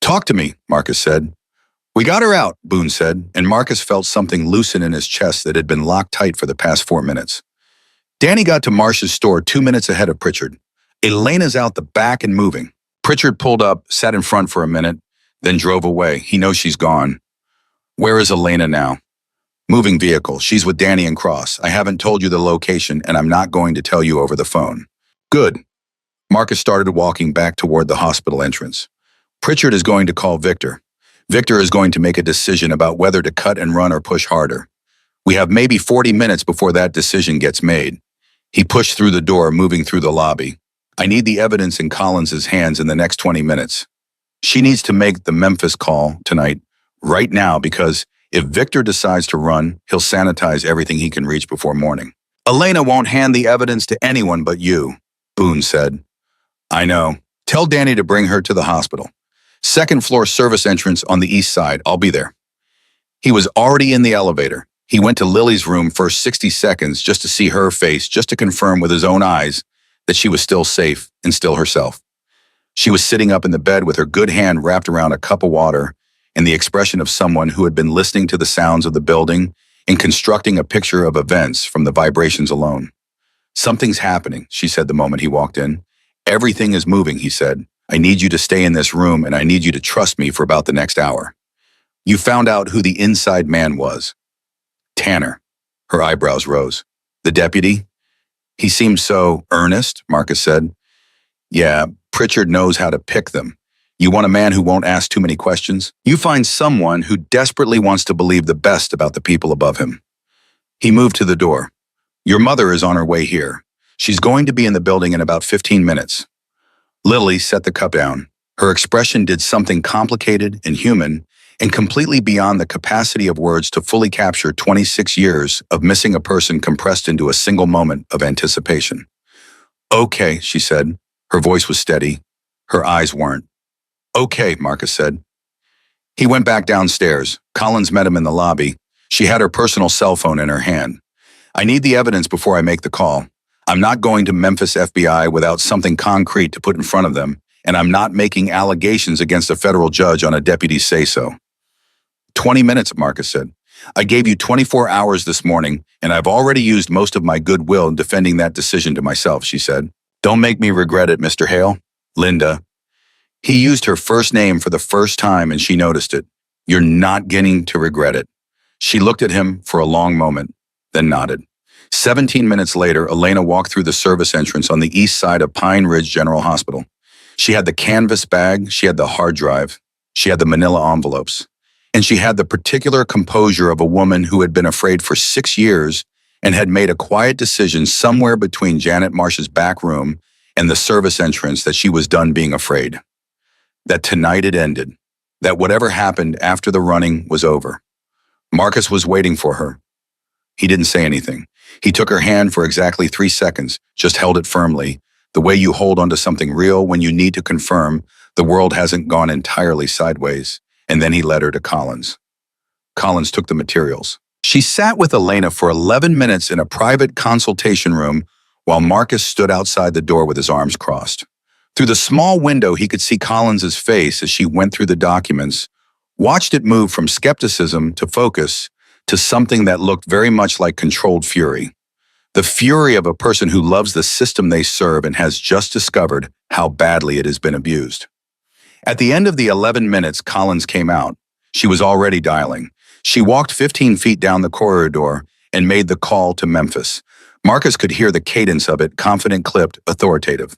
Talk to me, Marcus said. We got her out, Boone said, and Marcus felt something loosen in his chest that had been locked tight for the past 4 minutes. Danny got to Marsh's store 2 minutes ahead of Pritchard. Elena's out the back and moving. Pritchard pulled up, sat in front for a minute, then drove away. He knows she's gone. Where is Elena now? Moving vehicle. She's with Danny and Cross. I haven't told you the location, and I'm not going to tell you over the phone. Good. Marcus started walking back toward the hospital entrance. Pritchard is going to call Victor. Victor is going to make a decision about whether to cut and run or push harder. We have maybe 40 minutes before that decision gets made. He pushed through the door, moving through the lobby. I need the evidence in Collins's hands in the next 20 minutes. She needs to make the Memphis call tonight, right now, because if Victor decides to run, he'll sanitize everything he can reach before morning. Elena won't hand the evidence to anyone but you, Boone said. I know. Tell Danny to bring her to the hospital. Second floor service entrance on the east side. I'll be there. He was already in the elevator. He went to Lily's room for 60 seconds just to see her face, just to confirm with his own eyes that she was still safe and still herself. She was sitting up in the bed with her good hand wrapped around a cup of water and the expression of someone who had been listening to the sounds of the building and constructing a picture of events from the vibrations alone. Something's happening, she said the moment he walked in. Everything is moving, he said. I need you to stay in this room and I need you to trust me for about the next hour. You found out who the inside man was. Tanner. Her eyebrows rose. The deputy? He seemed so earnest, Marcus said. Yeah, Pritchard knows how to pick them. You want a man who won't ask too many questions? You find someone who desperately wants to believe the best about the people above him. He moved to the door. Your mother is on her way here. She's going to be in the building in about 15 minutes. Lily set the cup down. Her expression did something complicated and human and completely beyond the capacity of words to fully capture 26 years of missing a person compressed into a single moment of anticipation. Okay, she said. Her voice was steady. Her eyes weren't. Okay, Marcus said. He went back downstairs. Collins met him in the lobby. She had her personal cell phone in her hand. I need the evidence before I make the call. I'm not going to Memphis FBI without something concrete to put in front of them, and I'm not making allegations against a federal judge on a deputy's say-so. 20 minutes, Marcus said. I gave you 24 hours this morning, and I've already used most of my goodwill in defending that decision to myself, she said. Don't make me regret it, Mr. Hale. Linda. He used her first name for the first time, and she noticed it. You're not getting to regret it. She looked at him for a long moment, then nodded. 17 minutes later, Elena walked through the service entrance on the east side of Pine Ridge General Hospital. She had the canvas bag, she had the hard drive, she had the manila envelopes, and she had the particular composure of a woman who had been afraid for 6 years and had made a quiet decision somewhere between Janet Marsh's back room and the service entrance that she was done being afraid. That tonight it ended, that whatever happened after the running was over. Marcus was waiting for her. He didn't say anything. He took her hand for exactly 3 seconds, just held it firmly, the way you hold onto something real when you need to confirm the world hasn't gone entirely sideways, and then he led her to Collins. Collins took the materials. She sat with Elena for 11 minutes in a private consultation room while Marcus stood outside the door with his arms crossed. Through the small window, he could see Collins's face as she went through the documents, watched it move from skepticism to focus to something that looked very much like controlled fury. The fury of a person who loves the system they serve and has just discovered how badly it has been abused. At the end of the 11 minutes, Collins came out. She was already dialing. She walked 15 feet down the corridor and made the call to Memphis. Marcus could hear the cadence of it, confident, clipped, authoritative.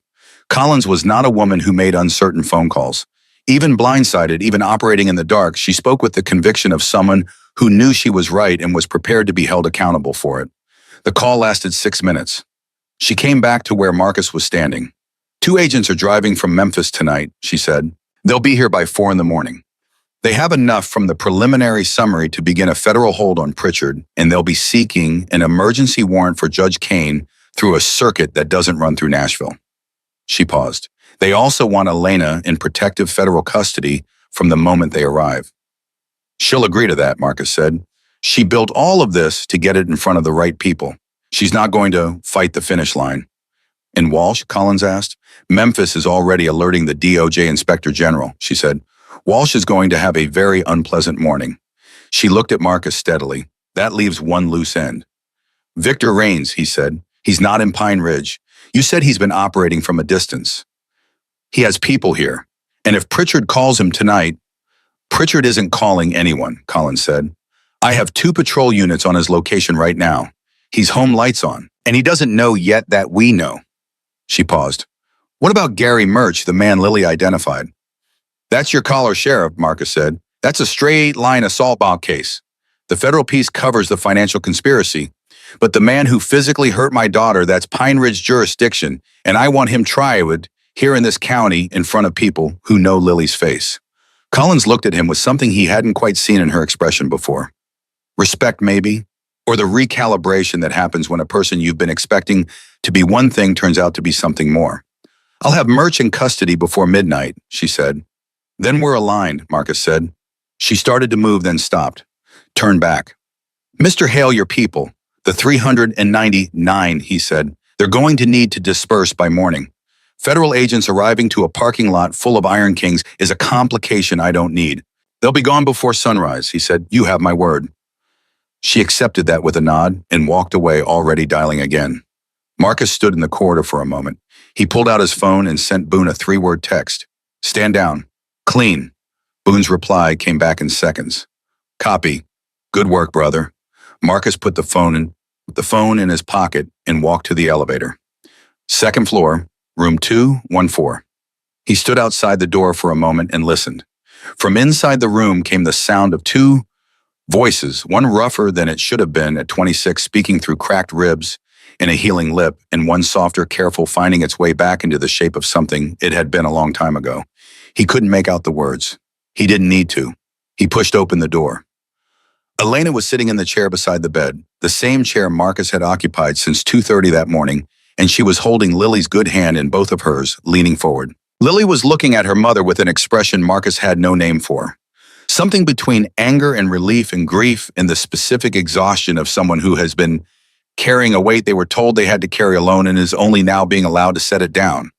Collins was not a woman who made uncertain phone calls. Even blindsided, even operating in the dark, she spoke with the conviction of someone who knew she was right and was prepared to be held accountable for it. The call lasted 6 minutes. She came back to where Marcus was standing. 2 agents are driving from Memphis tonight, she said. They'll be here by 4 in the morning. They have enough from the preliminary summary to begin a federal hold on Pritchard, and they'll be seeking an emergency warrant for Judge Kane through a circuit that doesn't run through Nashville. She paused. They also want Elena in protective federal custody from the moment they arrive. She'll agree to that, Marcus said. She built all of this to get it in front of the right people. She's not going to fight the finish line. And Walsh, Collins asked. Memphis is already alerting the DOJ Inspector General, she said. Walsh is going to have a very unpleasant morning. She looked at Marcus steadily. That leaves one loose end. Victor Raines, he said. He's not in Pine Ridge. You said he's been operating from a distance. He has people here. And if Pritchard calls him tonight, Pritchard isn't calling anyone, Collins said. I have 2 patrol units on his location right now. He's home lights on, and he doesn't know yet that we know. She paused. What about Gary Murch, the man Lily identified? That's your caller, Sheriff, Marcus said. That's a straight-line assault bomb case. The federal piece covers the financial conspiracy. But the man who physically hurt my daughter, that's Pine Ridge jurisdiction, and I want him tried here in this county in front of people who know Lily's face. Collins looked at him with something he hadn't quite seen in her expression before. Respect, maybe? Or the recalibration that happens when a person you've been expecting to be one thing turns out to be something more. I'll have Murch in custody before midnight, she said. Then we're aligned, Marcus said. She started to move, then stopped. Turned back. Mr. Hale, your people. The 399, he said. They're going to need to disperse by morning. Federal agents arriving to a parking lot full of Iron Kings is a complication I don't need. They'll be gone before sunrise, he said. You have my word. She accepted that with a nod and walked away, already dialing again. Marcus stood in the corridor for a moment. He pulled out his phone and sent Boone a 3-word text. Stand down. Clean. Boone's reply came back in seconds. Copy. Good work, brother. Marcus put the phone in his pocket and walked to the elevator. 2nd floor, room 214. He stood outside the door for a moment and listened. From inside the room came the sound of two voices, one rougher than it should have been at 26, speaking through cracked ribs and a healing lip, and one softer, careful, finding its way back into the shape of something it had been a long time ago. He couldn't make out the words. He didn't need to. He pushed open the door. Elena was sitting in the chair beside the bed, the same chair Marcus had occupied since 2:30 that morning, and she was holding Lily's good hand in both of hers, leaning forward. Lily was looking at her mother with an expression Marcus had no name for. Something between anger and relief and grief and the specific exhaustion of someone who has been carrying a weight they were told they had to carry alone and is only now being allowed to set it down.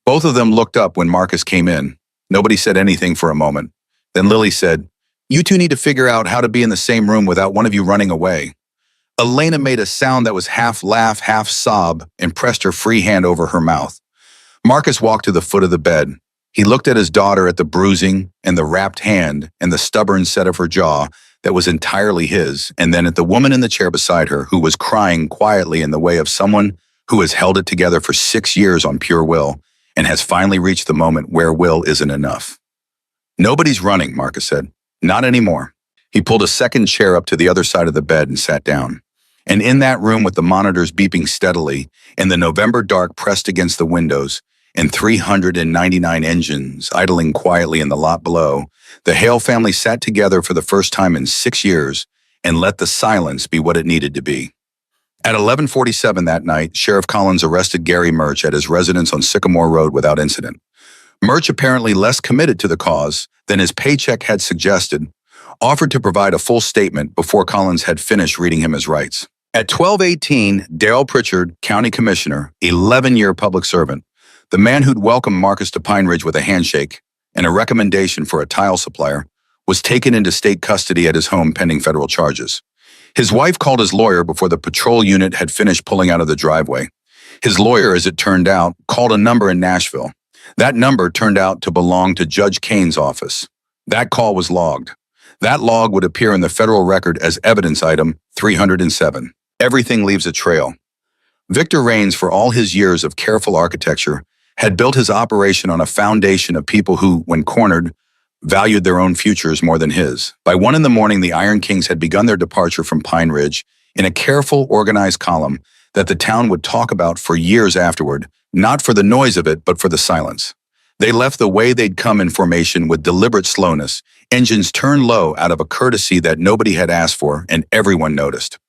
Both of them looked up when Marcus came in. Nobody said anything for a moment. Then Lily said, "You two need to figure out how to be in the same room without one of you running away." Elena made a sound that was half laugh, half sob, and pressed her free hand over her mouth. Marcus walked to the foot of the bed. He looked at his daughter, at the bruising and the wrapped hand and the stubborn set of her jaw that was entirely his, and then at the woman in the chair beside her who was crying quietly in the way of someone who has held it together for 6 years on pure will and has finally reached the moment where will isn't enough. "Nobody's running," Marcus said. "Not anymore." He pulled a second chair up to the other side of the bed and sat down. And in that room with the monitors beeping steadily and the November dark pressed against the windows and 399 engines idling quietly in the lot below, the Hale family sat together for the first time in 6 years and let the silence be what it needed to be. At 11:47 that night, Sheriff Collins arrested Gary Murch at his residence on Sycamore Road without incident. Murch, apparently less committed to the cause than his paycheck had suggested, offered to provide a full statement before Collins had finished reading him his rights. At 12:18, Darrell Pritchard, County Commissioner, 11-year public servant, the man who'd welcomed Marcus to Pine Ridge with a handshake and a recommendation for a tile supplier, was taken into state custody at his home pending federal charges. His wife called his lawyer before the patrol unit had finished pulling out of the driveway. His lawyer, as it turned out, called a number in Nashville. That number turned out to belong to Judge Kane's office. That call was logged. That log would appear in the federal record as evidence item 307. Everything leaves a trail. Victor Raines, for all his years of careful architecture, had built his operation on a foundation of people who, when cornered, valued their own futures more than his. By 1 in the morning, the Iron Kings had begun their departure from Pine Ridge in a careful, organized column that the town would talk about for years afterward, not for the noise of it, but for the silence. They left the way they'd come in formation with deliberate slowness, engines turned low out of a courtesy that nobody had asked for, and everyone noticed.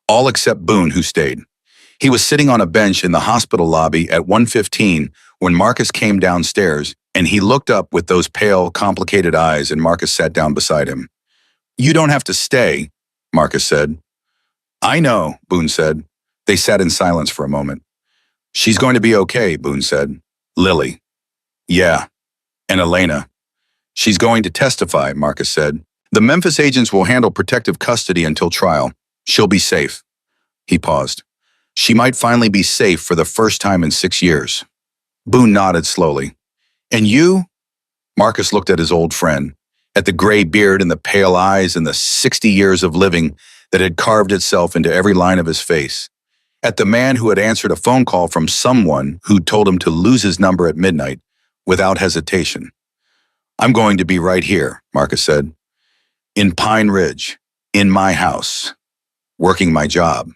All except Boone, who stayed. He was sitting on a bench in the hospital lobby at 1:15 when Marcus came downstairs, and he looked up with those pale, complicated eyes, and Marcus sat down beside him. "You don't have to stay," Marcus said. "I know," Boone said. They sat in silence for a moment. "She's going to be okay," Boone said. "Lily." "Yeah. And Elena." "She's going to testify," Marcus said. "The Memphis agents will handle protective custody until trial. She'll be safe." He paused. "She might finally be safe for the first time in 6 years." Boone nodded slowly. "And you?" Marcus looked at his old friend, at the gray beard and the pale eyes and the 60 years of living that had carved itself into every line of his face, at the man who had answered a phone call from someone who told him to lose his number at midnight without hesitation. "I'm going to be right here," Marcus said. "In Pine Ridge, in my house, working my job."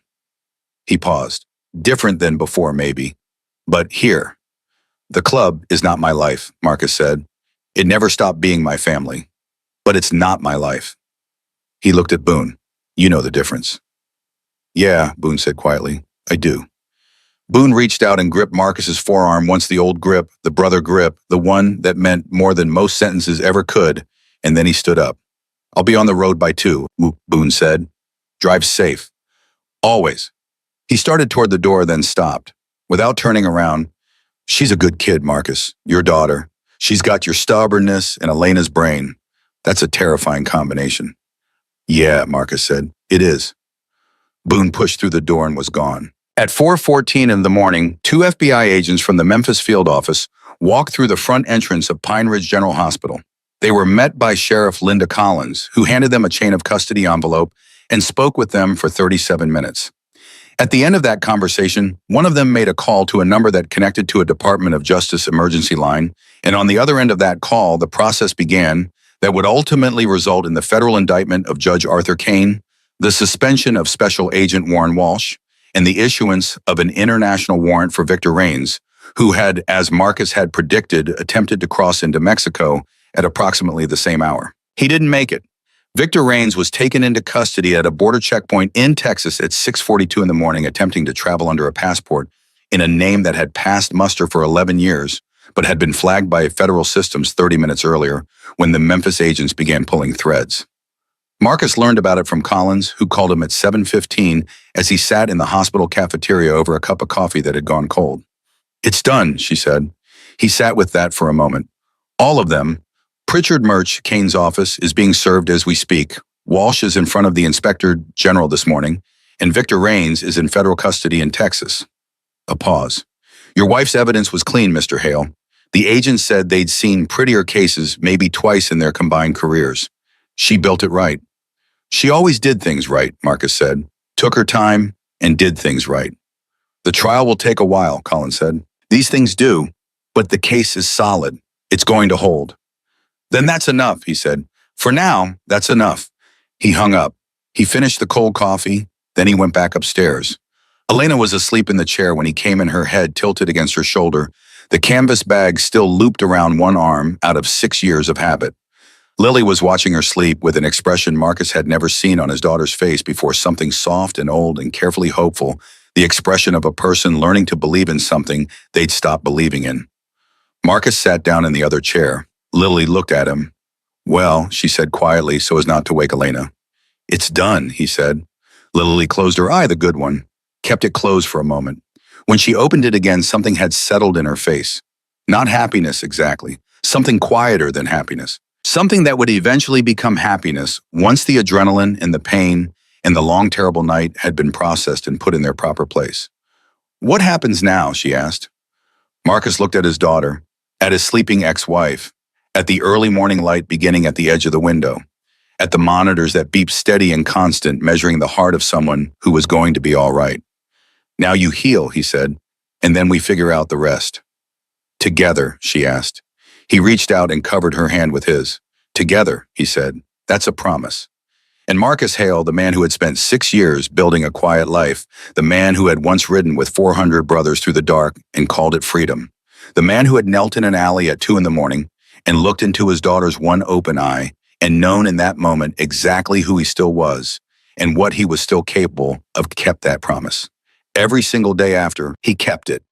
He paused. "Different than before, maybe, but here." "The club is not my life," Marcus said. "It never stopped being my family, but it's not my life." He looked at Boone. "You know the difference." "Yeah," Boone said quietly. "I do." Boone reached out and gripped Marcus's forearm, once the old grip, the brother grip, the one that meant more than most sentences ever could, and then he stood up. "I'll be on the road by 2, Boone said. "Drive safe. Always." He started toward the door, then stopped. Without turning around, "She's a good kid, Marcus, your daughter. She's got your stubbornness and Elena's brain. That's a terrifying combination." "Yeah," Marcus said. "It is." Boone pushed through the door and was gone. At 4:14 in the morning, 2 FBI agents from the Memphis field office walked through the front entrance of Pine Ridge General Hospital. They were met by Sheriff Linda Collins, who handed them a chain of custody envelope and spoke with them for 37 minutes. At the end of that conversation, one of them made a call to a number that connected to a Department of Justice emergency line, and on the other end of that call, the process began that would ultimately result in the federal indictment of Judge Arthur Kane, the suspension of Special Agent Warren Walsh, and the issuance of an international warrant for Victor Raines, who had, as Marcus had predicted, attempted to cross into Mexico at approximately the same hour. He didn't make it. Victor Raines was taken into custody at a border checkpoint in Texas at 6:42 in the morning, attempting to travel under a passport in a name that had passed muster for 11 years, but had been flagged by federal systems 30 minutes earlier when the Memphis agents began pulling threads. Marcus learned about it from Collins, who called him at 7:15 as he sat in the hospital cafeteria over a cup of coffee that had gone cold. "It's done," she said. He sat with that for a moment. "All of them. Pritchard Murch, Kane's office, is being served as we speak. Walsh is in front of the Inspector General this morning, and Victor Raines is in federal custody in Texas." A pause. "Your wife's evidence was clean, Mr. Hale. The agents said they'd seen prettier cases maybe twice in their combined careers. She built it right." "She always did things right," Marcus said. "Took her time and did things right." "The trial will take a while," Collins said. "These things do, but the case is solid. It's going to hold." "Then that's enough," he said. "For now, that's enough." He hung up. He finished the cold coffee, then he went back upstairs. Elena was asleep in the chair when he came in, her head tilted against her shoulder, the canvas bag still looped around one arm out of 6 years of habit. Lily was watching her sleep with an expression Marcus had never seen on his daughter's face before, something soft and old and carefully hopeful, the expression of a person learning to believe in something they'd stopped believing in. Marcus sat down in the other chair. Lily looked at him. "Well," she said quietly so as not to wake Elena. "It's done," he said. Lily closed her eye, the good one, kept it closed for a moment. When she opened it again, something had settled in her face. Not happiness exactly, something quieter than happiness. Something that would eventually become happiness once the adrenaline and the pain and the long, terrible night had been processed and put in their proper place. "What happens now?" she asked. Marcus looked at his daughter, at his sleeping ex-wife, at the early morning light beginning at the edge of the window, at the monitors that beeped steady and constant, measuring the heart of someone who was going to be all right. "Now you heal," he said, "and then we figure out the rest." "Together?" she asked. He reached out and covered her hand with his. "Together," he said. "That's a promise." And Marcus Hale, the man who had spent 6 years building a quiet life, the man who had once ridden with 400 brothers through the dark and called it freedom, the man who had knelt in an alley at 2 in the morning and looked into his daughter's one open eye and known in that moment exactly who he still was and what he was still capable of, kept that promise. Every single day after, he kept it.